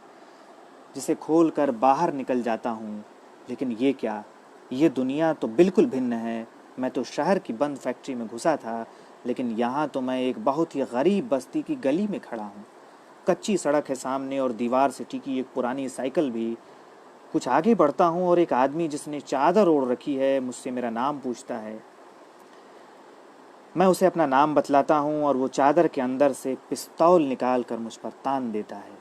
Speaker 1: जिसे खोलकर बाहर निकल जाता हूँ। लेकिन ये क्या, ये दुनिया तो बिल्कुल भिन्न है। मैं तो शहर की बंद फैक्ट्री में घुसा था, लेकिन यहाँ तो मैं एक बहुत ही गरीब बस्ती की गली में खड़ा हूँ। कच्ची सड़क है सामने और दीवार से टिकी एक पुरानी साइकिल भी। कुछ आगे बढ़ता हूँ और एक आदमी जिसने चादर ओढ़ रखी है मुझसे मेरा नाम पूछता है। मैं उसे अपना नाम बतलाता हूँ और वो चादर के अंदर से पिस्तौल निकाल कर मुझ पर तान देता है।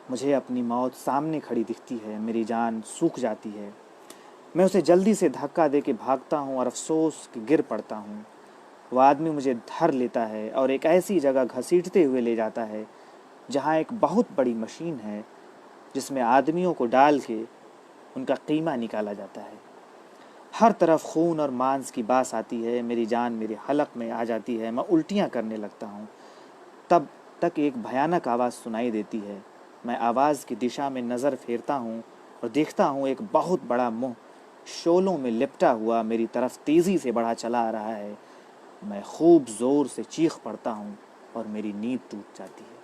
Speaker 1: मुझे अपनी मौत सामने खड़ी दिखती है। मेरी जान सूख जाती है। मैं उसे जल्दी से धक्का दे के भागता हूँ और अफसोस के गिर पड़ता हूँ। वह आदमी मुझे धर लेता है और एक ऐसी जगह घसीटते हुए ले जाता है जहाँ एक बहुत बड़ी मशीन है, जिसमें आदमियों को डाल के उनका कीमा निकाला जाता है। हर तरफ खून और मांस की बास आती है। मेरी जान मेरे हलक में आ जाती है। मैं उल्टियाँ करने लगता हूँ। तब तक एक भयानक आवाज़ सुनाई देती है। मैं आवाज़ की दिशा में नज़र फेरता हूँ और देखता हूँ एक बहुत बड़ा मुंह शोलों में लिपटा हुआ मेरी तरफ तेज़ी से बढ़ा चला आ रहा है। मैं खूब ज़ोर से चीख पड़ता हूँ और मेरी नींद टूट जाती है।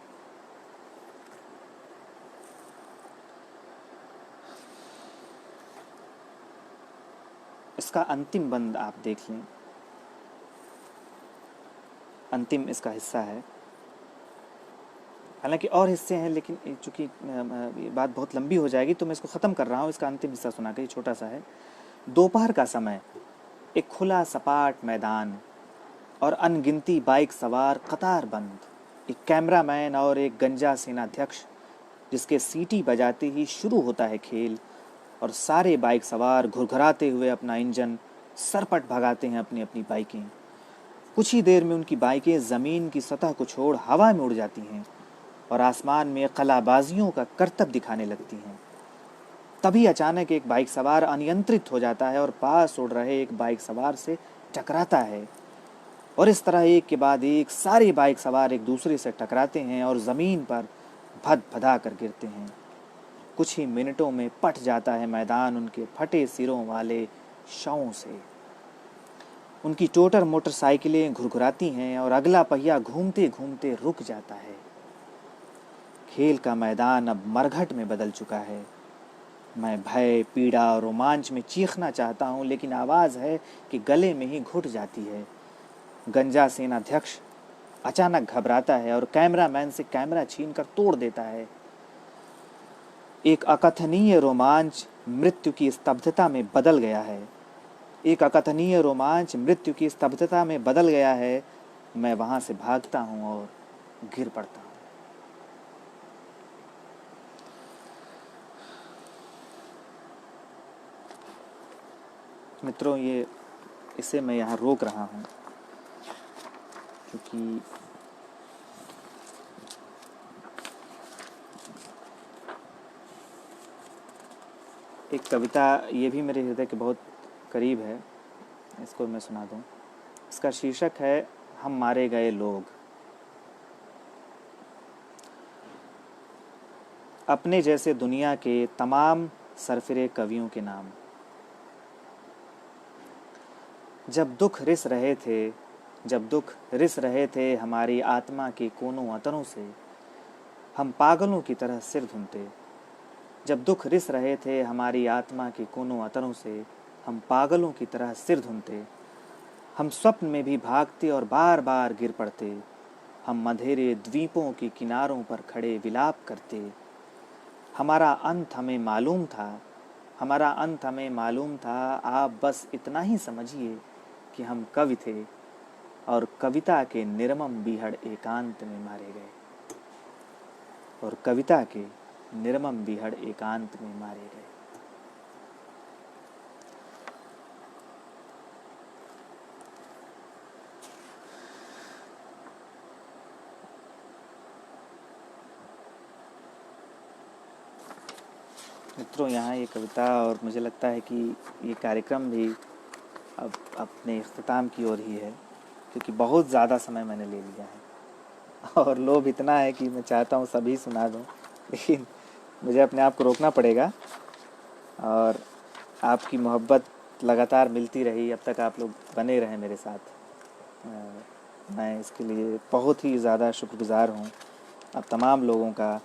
Speaker 1: इसका अंतिम बंद आप देख लें, अंतिम इसका हिस्सा है। हालांकि और हिस्से हैं, लेकिन चूँकि ये बात बहुत लंबी हो जाएगी तो मैं इसको ख़त्म कर रहा हूँ। इसका अंतिम हिस्सा सुना के, ये छोटा सा है। दोपहर का समय, एक खुला सपाट मैदान और अनगिनती बाइक सवार कतार बंद, एक कैमरामैन और एक गंजा सेनाध्यक्ष जिसके सीटी बजाते ही शुरू होता है खेल और सारे बाइक सवार घुरघुराते हुए अपना इंजन सरपट भगाते हैं अपनी अपनी बाइकें। कुछ ही देर में उनकी बाइकें ज़मीन की सतह को छोड़ हवा में उड़ जाती हैं और आसमान में कलाबाजियों का करतब दिखाने लगती हैं। तभी अचानक एक बाइक सवार अनियंत्रित हो जाता है और पास उड़ रहे एक बाइक सवार से टकराता है और इस तरह एक के बाद एक सारे बाइक सवार एक दूसरे से टकराते हैं और ज़मीन पर भद भदा कर गिरते हैं। कुछ ही मिनटों में पट जाता है मैदान उनके फटे सिरों वाले शवों से। उनकी टोटर मोटरसाइकिलें घुरघुराती हैं और अगला पहिया घूमते घूमते रुक जाता है। खेल का मैदान अब मरघट में बदल चुका है। मैं भय, पीड़ा और रोमांच में चीखना चाहता हूँ, लेकिन आवाज़ है कि गले में ही घुट जाती है। गंजा सेनाध्यक्ष अचानक घबराता है और कैमरामैन से कैमरा छीनकर तोड़ देता है। एक अकथनीय रोमांच मृत्यु की स्तब्धता में बदल गया है। एक अकथनीय रोमांच मृत्यु की स्तब्धता में बदल गया है। मैं वहाँ से भागता हूँ और गिर पड़ता हूँ। मित्रों, इसे मैं यहाँ रोक रहा हूँ क्योंकि एक कविता ये भी मेरे हृदय के बहुत करीब है, इसको मैं सुना दूँ। इसका शीर्षक है हम मारे गए लोग। अपने जैसे दुनिया के तमाम सरफिरे कवियों के नाम। जब दुख रिस रहे थे हमारी आत्मा के कोनों अतरों से, हम पागलों की तरह सिर धुनते। जब दुख रिस रहे थे हमारी आत्मा के कोनों अतरों से, हम पागलों की तरह सिर धुनते। हम स्वप्न में भी भागते और बार बार गिर पड़ते। हम अंधेरे द्वीपों के किनारों पर खड़े विलाप करते। हमारा अंत हमें मालूम था। आप बस इतना ही समझिए कि हम कवि थे और कविता के निर्मम बीहड़ एकांत में मारे गए। मित्रों, यहाँ ये कविता और मुझे लगता है कि ये कार्यक्रम भी अब अपने इख्तिताम की ओर ही है, क्योंकि बहुत ज़्यादा समय मैंने ले लिया है और लोभ इतना है कि मैं चाहता हूँ सभी सुना दूँ, लेकिन मुझे अपने आप को रोकना पड़ेगा। और आपकी मोहब्बत लगातार मिलती रही, अब तक आप लोग बने रहें मेरे साथ। मैं इसके लिए बहुत ही ज़्यादा शुक्रगुज़ार हूँ आप तमाम लोगों का।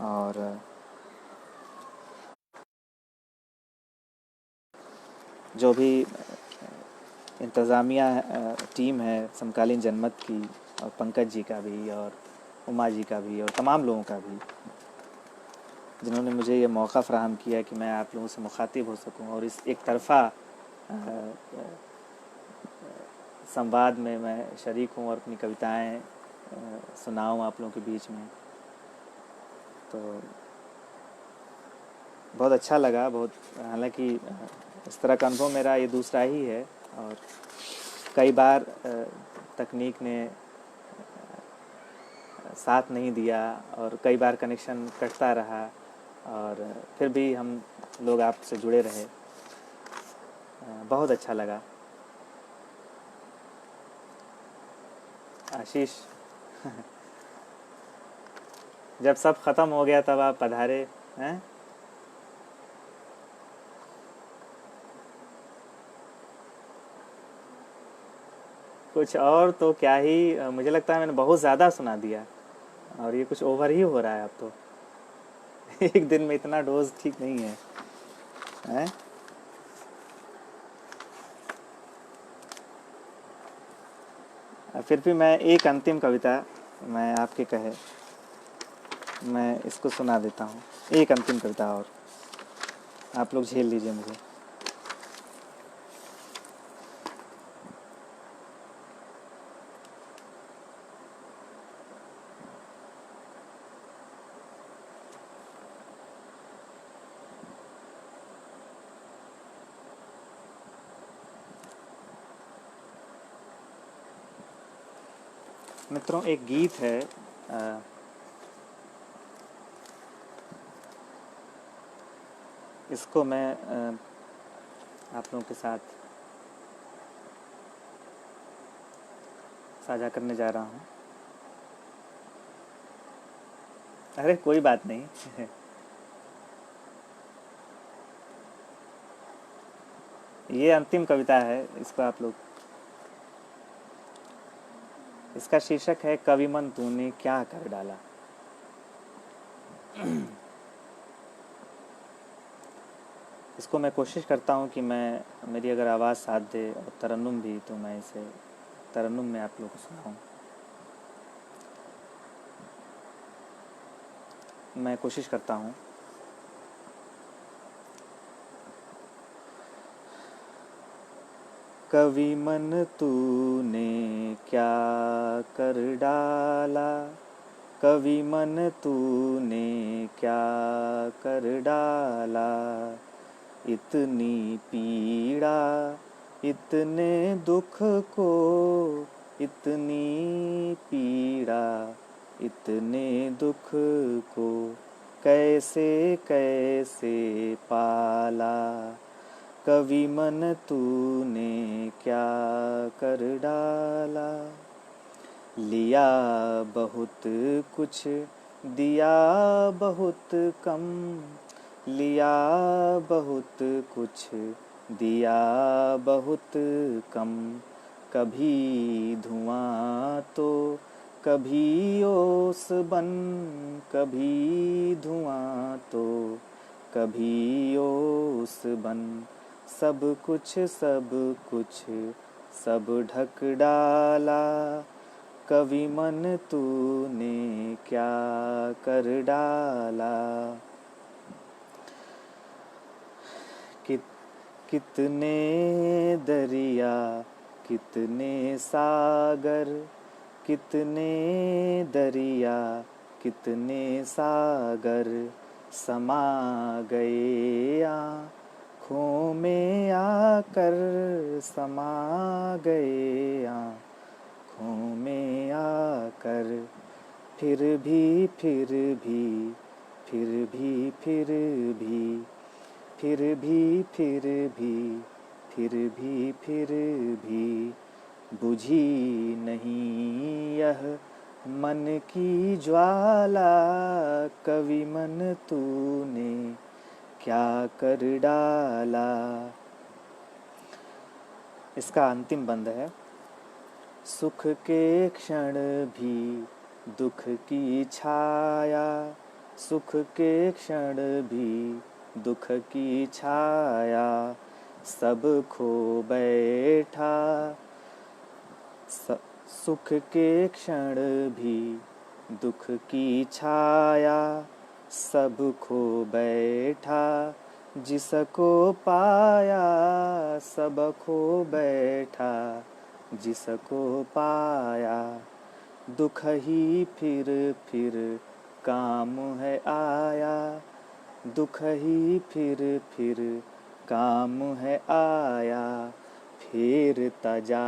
Speaker 1: और जो भी इंतज़ामिया टीम है समकालीन जनमत की, और पंकज जी का भी और उमा जी का भी और तमाम लोगों का भी, जिन्होंने मुझे ये मौका फ़राहम किया कि मैं आप लोगों से मुखातिब हो सकूं और इस एक तरफ़ा संवाद में मैं शरीक हूं और अपनी कविताएं सुनाऊं आप लोगों के बीच में। तो बहुत अच्छा लगा। हालांकि इस तरह का अनुभव मेरा ये दूसरा ही है और कई बार तकनीक ने साथ नहीं दिया और कई बार कनेक्शन कटता रहा, और फिर भी हम लोग आपसे जुड़े रहे। बहुत अच्छा लगा। आशीष, जब सब ख़त्म हो गया तब आप पधारे हैं। कुछ और तो क्या ही, मुझे लगता है मैंने बहुत ज़्यादा सुना दिया और ये कुछ ओवर ही हो रहा है अब तो। एक दिन में इतना डोज ठीक नहीं है, हैं? फिर भी मैं एक अंतिम कविता, मैं आपके कहे मैं इसको सुना देता हूँ। एक अंतिम कविता और आप लोग झेल लीजिए मुझे। मित्रों, एक गीत है, अ, इसको मैं आप लोगों के साथ साझा करने जा रहा हूँ। अरे कोई बात नहीं। ये अंतिम कविता है, इसको आप लोग, इसका शीर्षक है कवि मन तूने क्या कर डाला। इसको मैं कोशिश करता हूँ कि मैं, मेरी अगर आवाज़ साथ दे और तरन्नुम भी, तो मैं इसे तरन्नुम में आप लोगों को सुनाऊँ। मैं कोशिश करता हूँ। कवि मन तूने क्या कर डाला, कवि मन तूने क्या कर डाला, इतनी पीड़ा इतने दुख को, इतनी पीड़ा इतने दुख को, कैसे कैसे पाला, कवि मन तूने क्या कर डाला। लिया बहुत कुछ, दिया बहुत कम, लिया बहुत कुछ, दिया बहुत कम, कभी धुआं तो कभी ओस बन, कभी धुआं तो कभी ओस बन, सब कुछ सब कुछ सब ढक डाला, कवि मन तूने क्या कर डाला। कितने दरिया कितने सागर, कितने दरिया कितने सागर, समा गए आँखों में आकर, समा गए आँखों में आकर, फिर भी फिर भी फिर भी फिर भी फिर भी फिर भी फिर भी फिर भी बुझी नहीं यह मन की ज्वाला, कवि मन तूने क्या कर डाला। इसका अंतिम बंद है। सुख के क्षण भी दुख की छाया, सुख के क्षण भी दुख की छाया, सब खो बैठा, सुख के क्षण भी दुख की छाया, सब खो बैठा, जिसको पाया सब खो बैठा, जिसको पाया, दुख ही फिर काम है आया, दुख ही फिर काम है आया, फिर तजा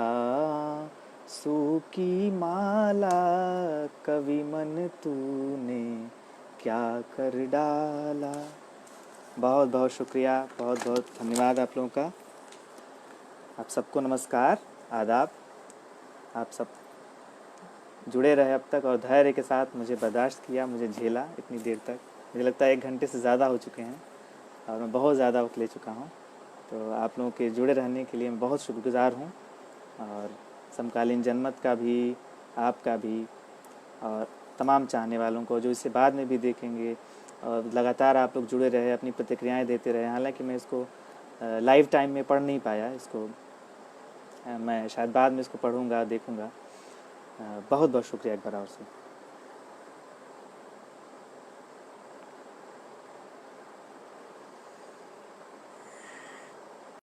Speaker 1: सूकी माला, कवि मन तूने क्या कर डाला। बहुत बहुत शुक्रिया, बहुत बहुत धन्यवाद आप लोगों का। आप सबको नमस्कार, आदाब। आप सब जुड़े रहे अब तक और धैर्य के साथ मुझे बर्दाश्त किया, मुझे झेला इतनी देर तक। मुझे लगता है 1 घंटे से ज़्यादा हो चुके हैं और मैं बहुत ज़्यादा वक्त ले चुका हूँ। तो आप लोगों के जुड़े रहने के लिए मैं बहुत शुक्रगुज़ार हूँ, और समकालीन जनमत का भी, आपका भी, और तमाम चाहने वालों को जो इसे बाद में भी देखेंगे। और लगातार आप लोग जुड़े रहे, अपनी प्रतिक्रियाएं देते रहे। हालांकि मैं इसको लाइव टाइम में पढ़ नहीं पाया, इसको मैं शायद बाद में इसको पढ़ूंगा, देखूंगा। बहुत बहुत शुक्रिया एक बार और से।